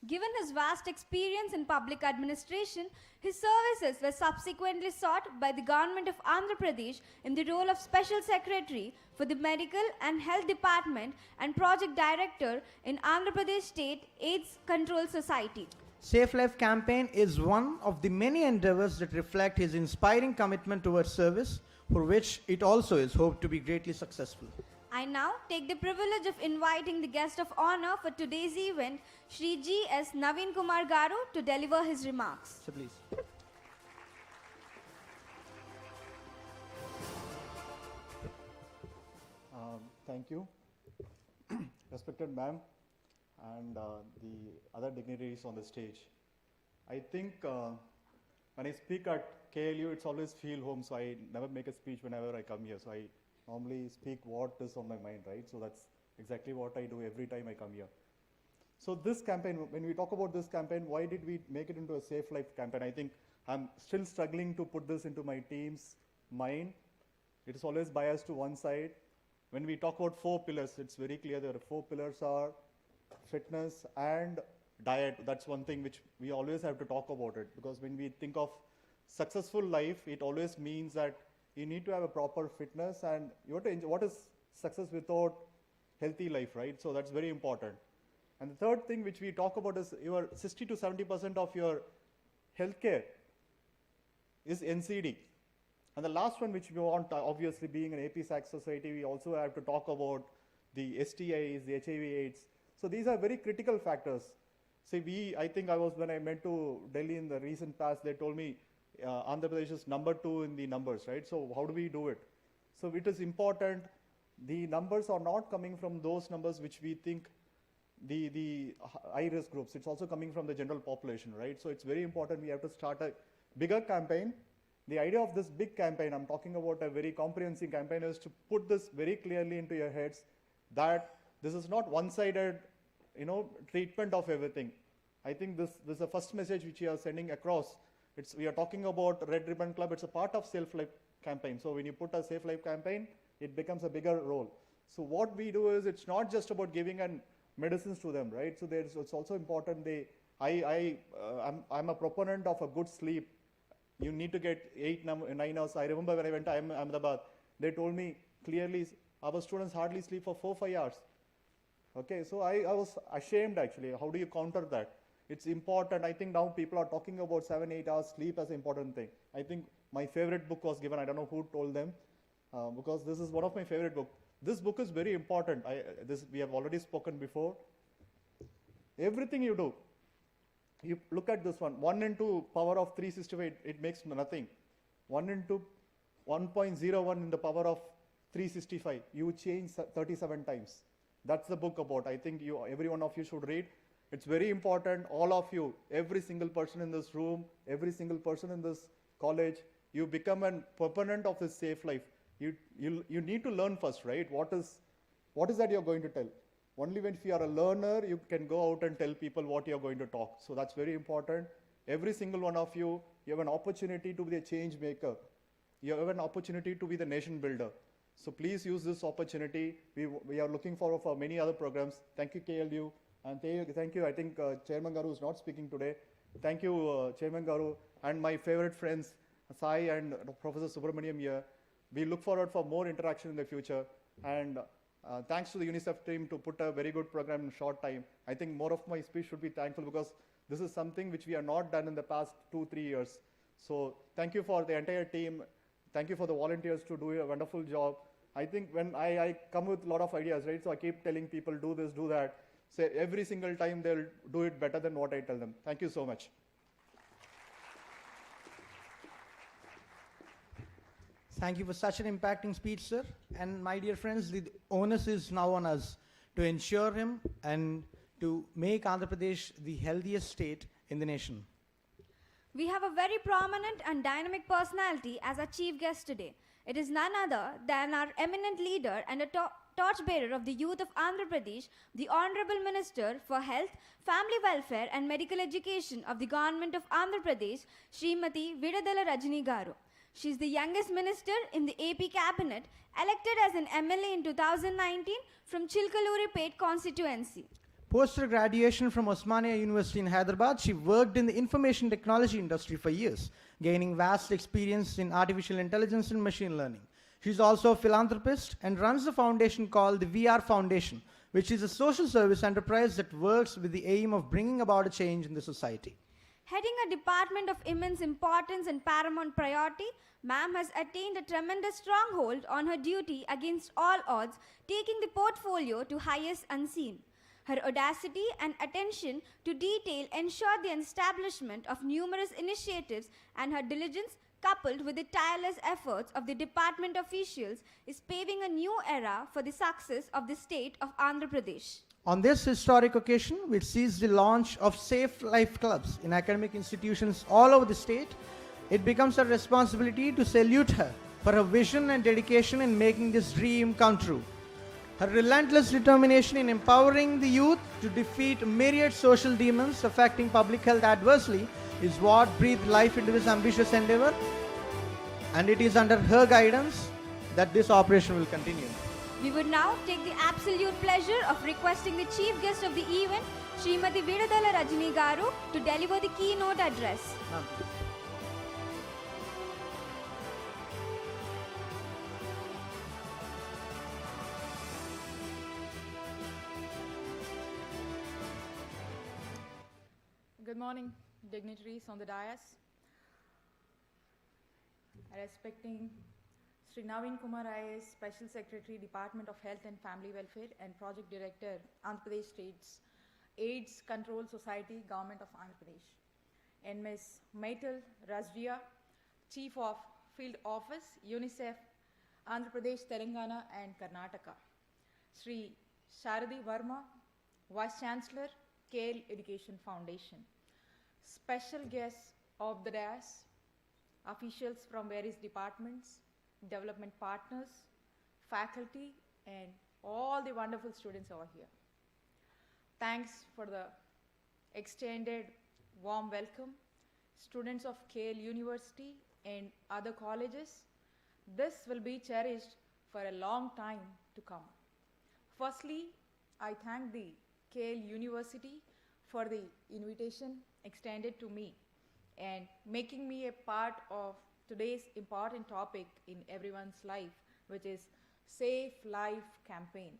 Given his vast experience in public administration, his services were subsequently sought by the government of Andhra Pradesh in the role of Special Secretary for the Medical and Health Department and Project Director in Andhra Pradesh State AIDS Control Society. Safe Life campaign is one of the many endeavors that reflect his inspiring commitment towards service, for which it also is hoped to be greatly successful. I now take the privilege of inviting the guest of honor for today's event, Shri G.S. Naveen Kumar Garu, to deliver his remarks. So please. Thank you. Respected ma'am and the other dignitaries on the stage. I think when I speak at KLU, it's always feel home, so I never make a speech whenever I come here. So I normally speak what is on my mind, right? So that's exactly what I do every time I come here. So this campaign, when we talk about this campaign, why did we make it into a Safe Life campaign? I think I'm still struggling to put this into my team's mind. It is always biased to one side. When we talk about 4 pillars, it's very clear there are 4 pillars are fitness and diet. That's one thing which we always have to talk about it, because when we think of successful life, it always means that you need to have a proper fitness, and you have to enjoy. What is success without healthy life, right? So that's very important. And the third thing which we talk about is your 60 to 70% of your healthcare is NCD. And the last one which we want, obviously being an APSACS society, we also have to talk about the STIs, the HIV/AIDS. So these are very critical factors. See, I think when I went to Delhi in the recent past, they told me Andhra Pradesh is number 2 in the numbers, right? So how do we do it? So it is important. The numbers are not coming from those numbers which we think the high-risk groups. It's also coming from the general population, right? So it's very important. We have to start a bigger campaign. The idea of this big campaign, I'm talking about a very comprehensive campaign, is to put this very clearly into your heads that this is not one-sided, treatment of everything. I think this is the first message which we are sending across. We are talking about Red Ribbon Club. It's a part of Safe Life campaign. So when you put a Safe Life campaign, it becomes a bigger role. So what we do is, it's not just about giving medicines to them, right? So it's also important. I'm a proponent of a good sleep. You need to get 9 hours. I remember when I went to Ahmedabad, they told me clearly our students hardly sleep for 4-5 hours. Okay, so I was ashamed actually. How do you counter that? It's important. I think now people are talking about 7-8 hours sleep as an important thing. I think my favorite book was given. I don't know who told them, because this is one of my favorite books. This book is very important. We have already spoken before. Everything you do, you look at this one. 1 into power of 365, it makes nothing. 1 into 1.01 in the power of 365, you change 37 times. That's the book about. I think every one of you should read. It's very important. All of you, every single person in this room, every single person in this college, you become a proponent of this safe life. You need to learn first, right? What is that you're going to tell? Only when if you are a learner, you can go out and tell people what you're going to talk. So that's very important. Every single one of you, you have an opportunity to be a change maker. You have an opportunity to be the nation builder. So please use this opportunity. We are looking forward for many other programs. Thank you, KLU. And thank you, I think Chairman Garu is not speaking today. Thank you, Chairman Garu, and my favorite friends, Sai and Professor Subramaniam here. We look forward for more interaction in the future. And thanks to the UNICEF team to put a very good program in a short time. I think more of my speech should be thankful, because this is something which we have not done in the past 2-3 years. So thank you for the entire team. Thank you for the volunteers to do a wonderful job. I think when I come with a lot of ideas, right? So I keep telling people, do this, do that. So every single time they'll do it better than what I tell them. Thank you so much. Thank you for such an impacting speech, sir. And my dear friends, the onus is now on us to ensure him and to make Andhra Pradesh the healthiest state in the nation. We have a very prominent and dynamic personality as our chief guest today. It is none other than our eminent leader and a torchbearer of the youth of Andhra Pradesh, the Honorable Minister for Health, Family Welfare and Medical Education of the Government of Andhra Pradesh, Srimati Vidadala Rajini Garu. She is the youngest minister in the AP cabinet, elected as an MLA in 2019 from Chilkaluripet constituency. Post her graduation from Osmania University in Hyderabad, she worked in the information technology industry for years, gaining vast experience in artificial intelligence and machine learning. She is also a philanthropist and runs a foundation called the VR Foundation, which is a social service enterprise that works with the aim of bringing about a change in the society. Heading a department of immense importance and paramount priority, ma'am has attained a tremendous stronghold on her duty against all odds, taking the portfolio to highest unseen. Her audacity and attention to detail ensured the establishment of numerous initiatives, and her diligence, coupled with the tireless efforts of the department officials, is paving a new era for the success of the state of Andhra Pradesh. On this historic occasion, which sees the launch of Safe Life Clubs in academic institutions all over the state, it becomes our responsibility to salute her for her vision and dedication in making this dream come true. Her relentless determination in empowering the youth to defeat myriad social demons affecting public health adversely is what breathed life into this ambitious endeavor, and it is under her guidance that this operation will continue. We would now take the absolute pleasure of requesting the chief guest of the event, Srimati Vidadala Rajini Garu, to deliver the keynote address. Good morning, dignitaries on the dais. respecting Shri Naveen Kumar IAS, Special Secretary, Department of Health and Family Welfare and Project Director, Andhra Pradesh State's AIDS Control Society, Government of Andhra Pradesh. And Ms. Maital Rajria, Chief of Field Office, UNICEF, Andhra Pradesh, Telangana and Karnataka. Shri Sharadi Verma, Vice Chancellor, KL Education Foundation. Special guests of the dais, officials from various departments, development partners, faculty, and all the wonderful students over here. Thanks for the extended warm welcome. Students of KL University and other colleges, this will be cherished for a long time to come. Firstly, I thank the KL University for the invitation extended to me and making me a part of today's important topic in everyone's life, which is Safe Life campaign.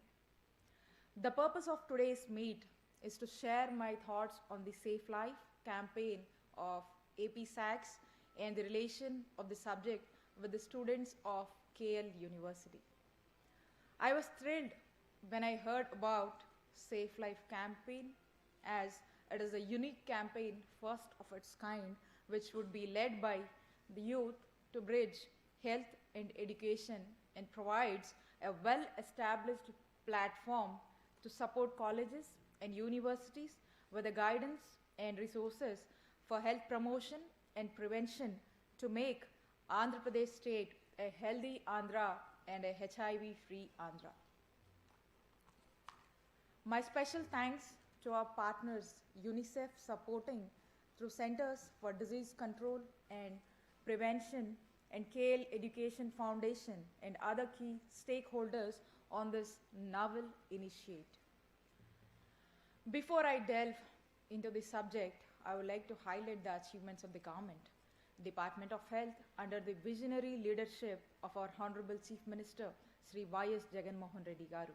The purpose of today's meet is to share my thoughts on the Safe Life campaign of APSACS and the relation of the subject with the students of KL University. I was thrilled when I heard about Safe Life campaign, as it is a unique campaign, first of its kind, which would be led by the youth to bridge health and education and provides a well-established platform to support colleges and universities with the guidance and resources for health promotion and prevention to make Andhra Pradesh state a healthy Andhra and a HIV-free Andhra. My special thanks to our partners, UNICEF, supporting through Centers for Disease Control and Prevention and KL Education Foundation and other key stakeholders on this novel initiative. Before I delve into this subject, I would like to highlight the achievements of the government. Department of Health, under the visionary leadership of our Honorable Chief Minister, Shri Y.S. Jagan Mohan Reddy Garu.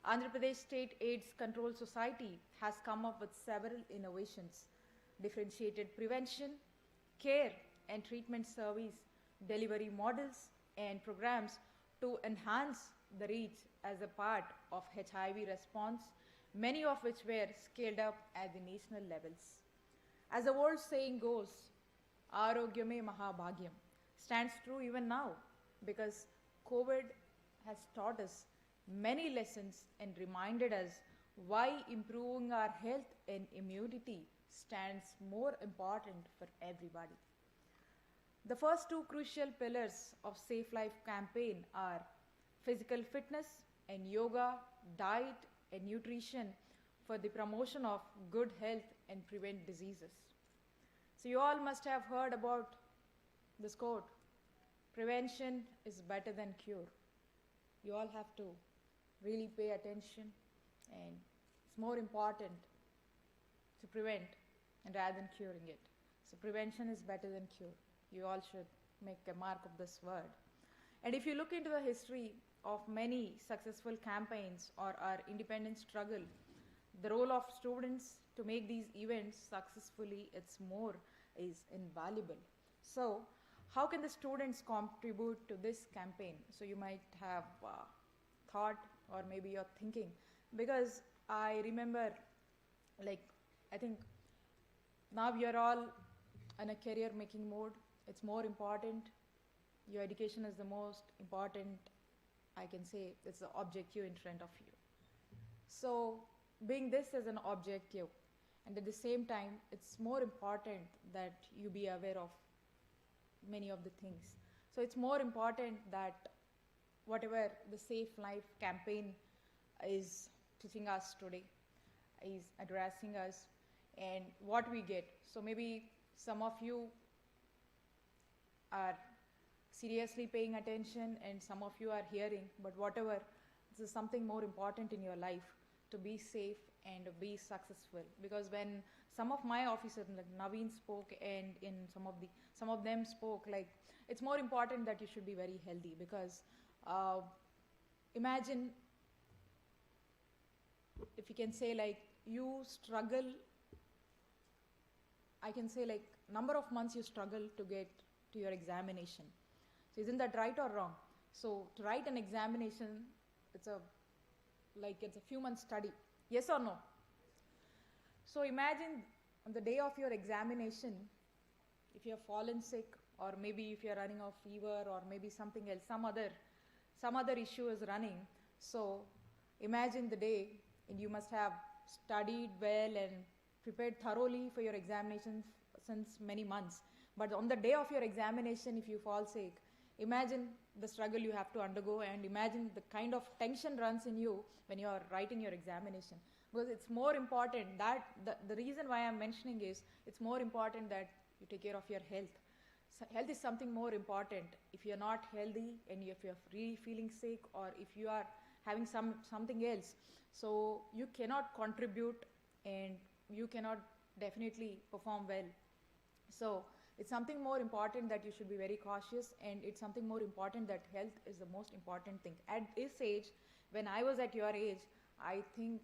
Andhra Pradesh State AIDS Control Society has come up with several innovations, differentiated prevention, care and treatment service, delivery models and programs to enhance the reach as a part of HIV response, many of which were scaled up at the national levels. As the old saying goes, Arogyame Mahabhagyam stands true even now, because COVID has taught us many lessons and reminded us why improving our health and immunity stands more important for everybody. The first two crucial pillars of Safe Life campaign are physical fitness and yoga, diet and nutrition for the promotion of good health and prevent diseases. So you all must have heard about this quote, prevention is better than cure. You all have to really pay attention, and it's more important to prevent and rather than curing it. So prevention is better than cure. You all should make a mark of this word. And if you look into the history of many successful campaigns or our independence struggle, the role of students to make these events successfully, is invaluable. So how can the students contribute to this campaign? So you might have thought, or maybe you're thinking, because I remember, I think now you're all in a career making mode. It's more important. Your education is the most important, I can say, it's the objective in front of you. So being this as an objective, and at the same time, it's more important that you be aware of many of the things. So it's more important that whatever the Safe Life campaign is teaching us today, is addressing us, and what we get. So maybe some of you are seriously paying attention and some of you are hearing, but whatever, this is something more important in your life, to be safe and be successful. Because when some of my officers, like Naveen spoke, and in some of them spoke, like, it's more important that you should be very healthy, because imagine if you can say, like, you struggle, I can say, like, number of months you struggle to get to your examination. So isn't that right or wrong? So to write an examination, it's a few months study. Yes or no? So imagine on the day of your examination, if you have fallen sick, or maybe if you are running off fever, or maybe something else, some other issue is running. So imagine the day, and you must have studied well and prepared thoroughly for your examination since many months. But on the day of your examination, if you fall sick, imagine the struggle you have to undergo, and imagine the kind of tension runs in you when you are writing your examination. Because it's more important that the reason why I'm mentioning is it's more important that you take care of your health. So health is something more important. If you're not healthy and if you're really feeling sick, or if you are having something else, so you cannot contribute and you cannot definitely perform well. So it's something more important that you should be very cautious, and it's something more important that health is the most important thing. At this age, when I was at your age, I think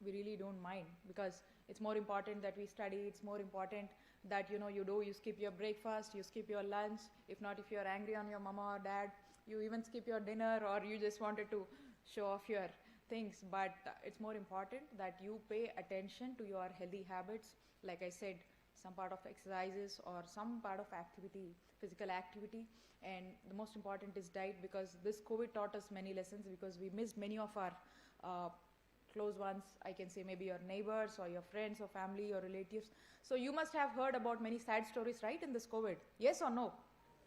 we really don't mind, because it's more important that we study. It's more important that you skip your breakfast, you skip your lunch. If not, if you're angry on your mama or dad, you even skip your dinner, or you just wanted to show off your things. But it's more important that you pay attention to your healthy habits. Like I said, some part of exercises or some part of activity, physical activity. And the most important is diet, because this COVID taught us many lessons, because we missed many of our close ones. I can say maybe your neighbors or your friends or family or relatives. So you must have heard about many sad stories, right, in this COVID? Yes or no?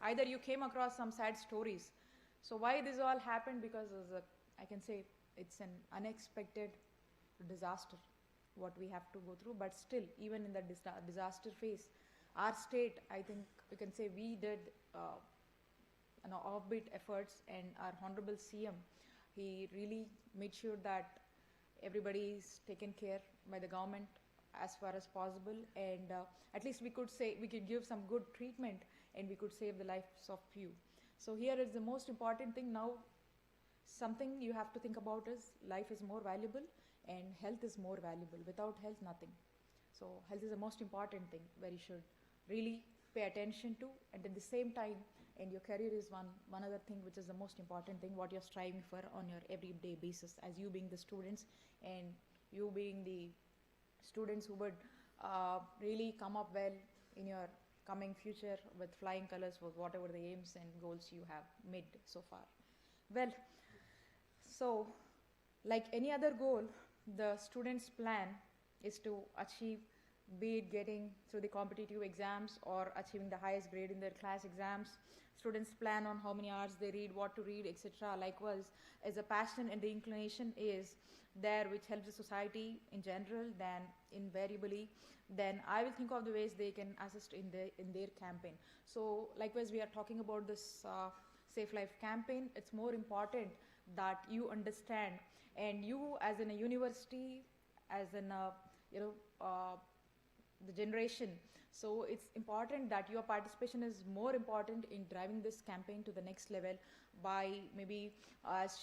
Either you came across some sad stories. So why this all happened? Because I can say it's an unexpected disaster what we have to go through. But still, even in the disaster phase, our state, I think you can say we did offbeat efforts, and our Honorable CM, he really made sure that everybody is taken care by the government as far as possible, and at least we could give some good treatment, and we could save the lives of few. So here is the most important thing now. Something you have to think about is life is more valuable and health is more valuable. Without health, nothing. So health is the most important thing where you should really pay attention to, and at the same time, and your career is one other thing which is the most important thing, what you're striving for on your everyday basis, as you being the students, and you being the students who would really come up well in your coming future with flying colors with whatever the aims and goals you have made so far. Well, so like any other goal, the student's plan is to achieve, be it getting through the competitive exams or achieving the highest grade in their class exams. Students plan on how many hours they read, what to read, etc. Likewise, as a passion and the inclination is there which helps the society in general, then invariably, then I will think of the ways they can assist in their campaign. So likewise, we are talking about this Safe Life campaign. It's more important that you understand, and you as in a university, as in the generation, so it's important that your participation is more important in driving this campaign to the next level by maybe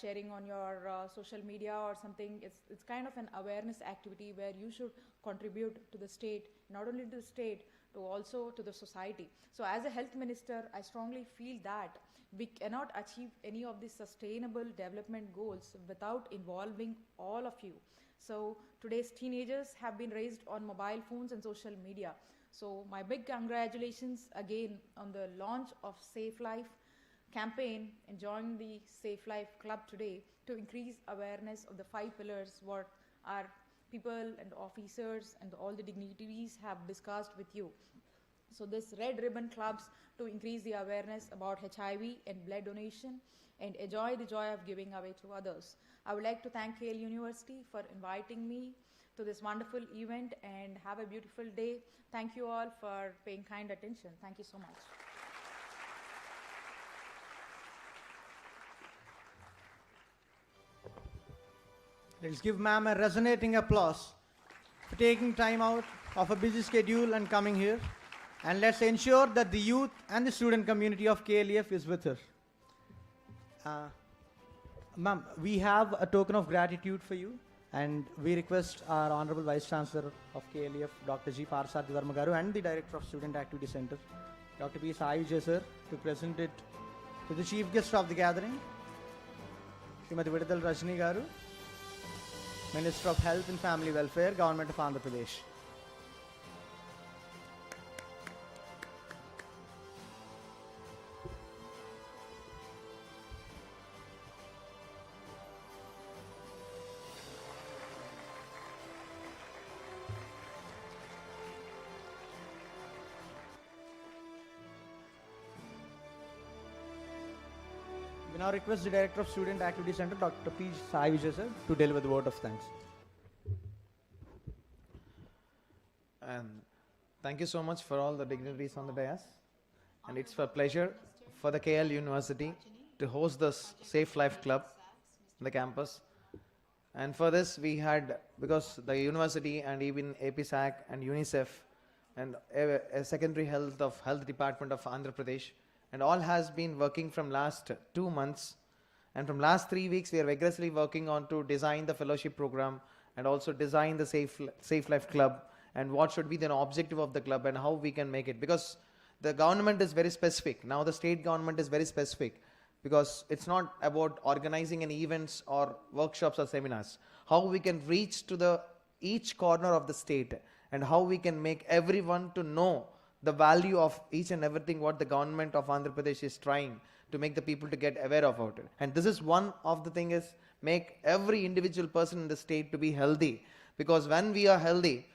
sharing on your social media or something. It's kind of an awareness activity where you should contribute to the state, not only to the state, to also to the society. So as a health minister, I strongly feel that we cannot achieve any of these sustainable development goals without involving all of you. So today's teenagers have been raised on mobile phones and social media. So my big congratulations again on the launch of Safe Life campaign and join the Safe Life Club today to increase awareness of the 5 pillars what our people and officers and all the dignitaries have discussed with you. So this Red Ribbon Clubs to increase the awareness about HIV and blood donation and enjoy the joy of giving away to others. I would like to thank KL University for inviting me to this wonderful event, and have a beautiful day. Thank you all for paying kind attention. Thank you so much. Let's give ma'am a resonating applause for taking time out of a busy schedule and coming here. And let's ensure that the youth and the student community of KLEF is with her. Ma'am, we have a token of gratitude for you, and we request our Honorable Vice Chancellor of KLEF, Dr. G. Parsadi Varma Garu, and the Director of Student Activity Center, Dr. P. Sai Vijay sir, to present it With the chief guest of the gathering, Srimati Vidadala Rajini garu, Minister of Health and Family Welfare, Government of Andhra Pradesh. We now request the Director of Student Activity Center, Dr. P. Sai Vijay sir, to deliver the word of thanks. And thank you so much for all the dignitaries on the dais. And it's a pleasure for the KL University to host this Safe Life Club in the campus. And for this we had, because the university and even APSAC and UNICEF and a secondary health department of Andhra Pradesh, and all has been working from last 2 months. And from last 3 weeks, we are vigorously working on to design the fellowship program and also design the Safe Life Club and what should be the objective of the club and how we can make it. Because the government is very specific. Now the state government is very specific because it's not about organizing any events or workshops or seminars. How we can reach to each corner of the state and how we can make everyone to know the value of each and everything what the government of Andhra Pradesh is trying to make the people to get aware about it. And this is one of the thing is make every individual person in the state to be healthy, because when we are healthy,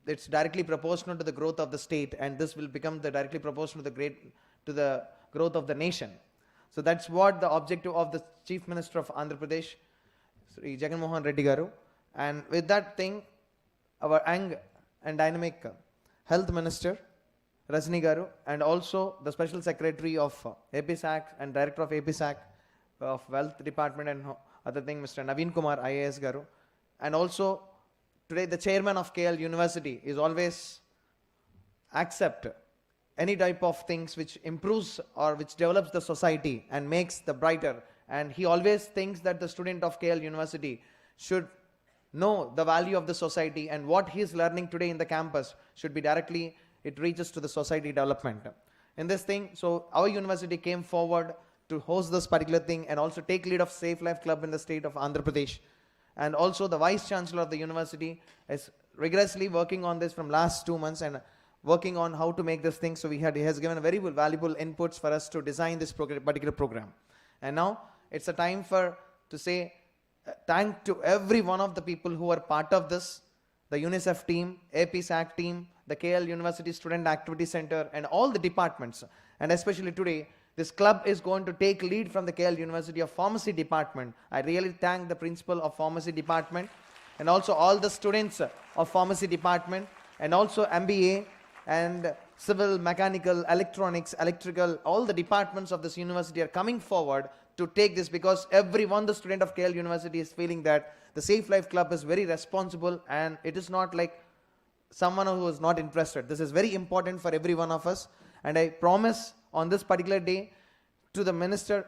it's directly proportional to the growth of the state, and this will become the directly proportional to the growth of the nation. So that's what the objective of the Chief Minister of Andhra Pradesh, Shri Jagan Reddy garu. And with that thing, our young and dynamic Health Minister Rajini garu, and also the Special Secretary of APSAC and Director of APSAC of Wealth Department and other thing, Mr. Naveen Kumar IAS garu, and also today the Chairman of KL University is always accept any type of things which improves or which develops the society and makes the brighter, and he always thinks that the student of KL University should know the value of the society, and what he is learning today in the campus should be directly, it reaches to the society development. In this thing, so our university came forward to host this particular thing and also take lead of Safe Life Club in the state of Andhra Pradesh. And also the Vice Chancellor of the university is rigorously working on this from last 2 months and working on how to make this thing. So he has given a very valuable inputs for us to design this particular program. And now it's a time to say thank to every one of the people who are part of this, the UNICEF team, APSAC team, the KL University Student Activity Center, and all the departments. And especially today, this club is going to take lead from the KL University of Pharmacy Department. I really thank the principal of Pharmacy Department and also all the students of Pharmacy Department and also MBA and Civil, Mechanical, Electronics, Electrical, all the departments of this university are coming forward to take this, because the student of KL University is feeling that the Safe Life Club is very responsible and it is not like someone who is not interested. This is very important for every one of us, and I promise on this particular day to the Minister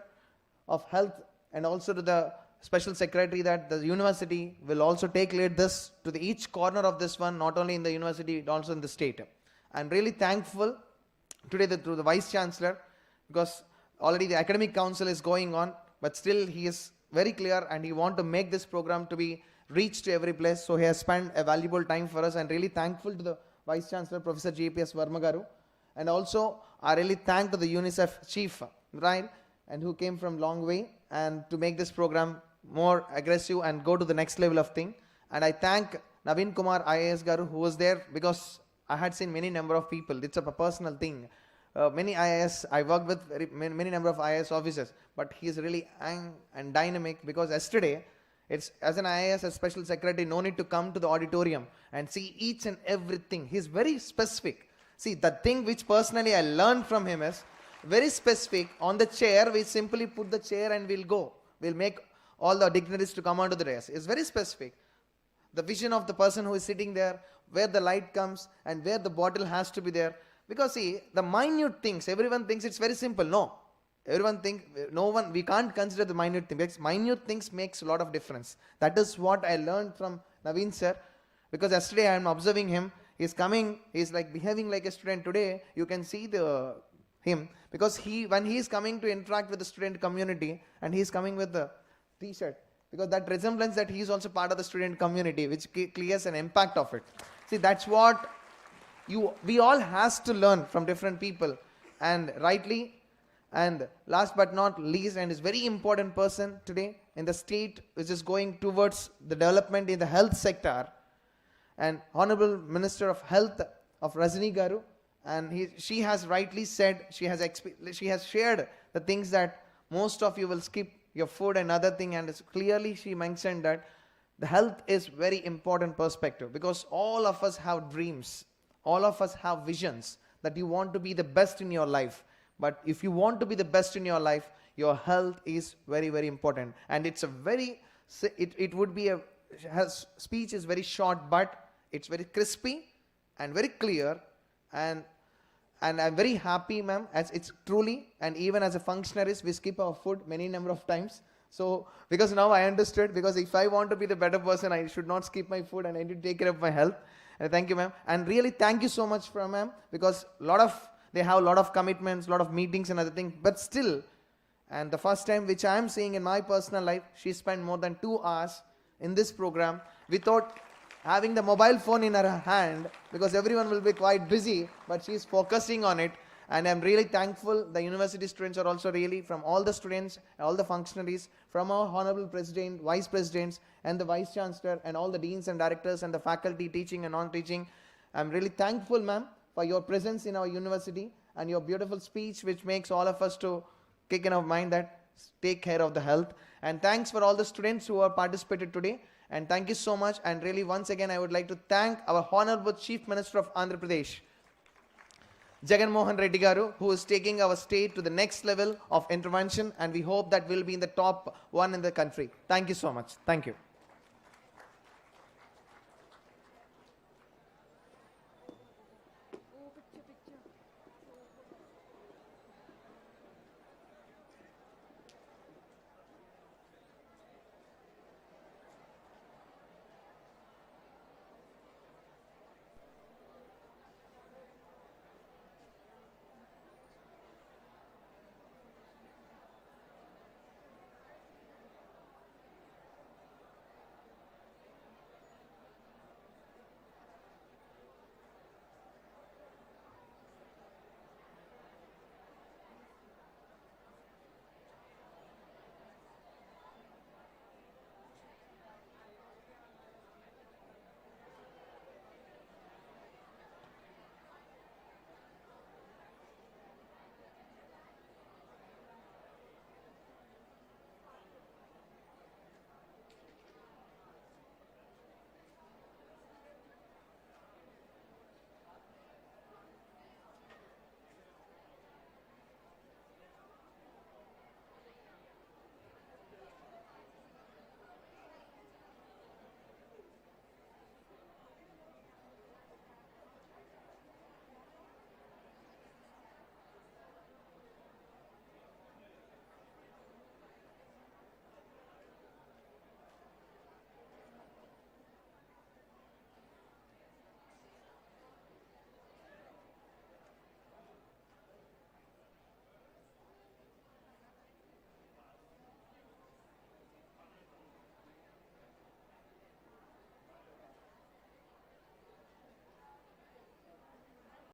of Health and also to the Special Secretary that the university will also take lead this to each corner of this one, not only in the university but also in the state. I'm really thankful today to the Vice Chancellor, because already the academic council is going on, but still he is very clear and he want to make this program to be reached to every place. So he has spent a valuable time for us, and really thankful to the Vice Chancellor Professor GPS Verma garu. And also I really thank to the UNICEF chief, right, and who came from long way and to make this program more aggressive and go to the next level of thing. And I thank Naveen Kumar IAS garu, who was there, because I had seen many number of people. It's a personal thing. Many IAS, I worked with many number of IAS officers, but he is really young and dynamic, because yesterday, it's as an IAS, as Special Secretary, no need to come to the auditorium and see each and everything. He's very specific. See, the thing which personally I learned from him is very specific. On the chair, we simply put the chair and we'll go. We'll make all the dignitaries to come onto the dais. It's very specific. The vision of the person who is sitting there, where the light comes and where the bottle has to be there. Because see, the minute things, everyone thinks it's very simple. No. Everyone thinks, we can't consider the minute things. Because minute things makes a lot of difference. That is what I learned from Naveen sir. Because yesterday I am observing him. He's coming, he's like behaving like a student. Today, you can see him, because when he is coming to interact with the student community and he is coming with the t-shirt, because that resemblance that he is also part of the student community, which clears an impact of it. See, that's what we all has to learn from different people, and rightly. And last but not least, and is very important person today in the state which is going towards the development in the health sector, and Honorable Minister of Health of Rajini Garu, and she has rightly said, she has shared the things that most of you will skip your food and other thing, and clearly she mentioned that the health is very important perspective, because all of us have dreams, all of us have visions that you want to be the best in your life. But if you want to be the best in your life, your health is very, very important. And it's a very, speech is very short, but it's very crispy and very clear. And I'm very happy, ma'am, as it's truly, and even as a functionaries, we skip our food many number of times. So, because now I understood, because if I want to be the better person, I should not skip my food and I need to take care of my health. And thank you, ma'am. And really thank you so much, ma'am, because they have a lot of commitments, a lot of meetings and other things, but still, and the first time which I am seeing in my personal life, she spent more than 2 hours in this program without having the mobile phone in her hand, because everyone will be quite busy, but she is focusing on it. And I'm really thankful. The university students are also really, from all the students, all the functionaries, from our Honorable President, Vice Presidents, and the Vice Chancellor, and all the deans and directors, and the faculty teaching and non-teaching. I'm really thankful, ma'am, for your presence in our university and your beautiful speech, which makes all of us to kick in our mind that take care of the health. And thanks for all the students who have participated today. And thank you so much. And really, once again, I would like to thank our Honorable Chief Minister of Andhra Pradesh, Jagan Mohan Reddy Garu, who is taking our state to the next level of intervention. And we hope that we'll be in the top one in the country. Thank you so much. Thank you.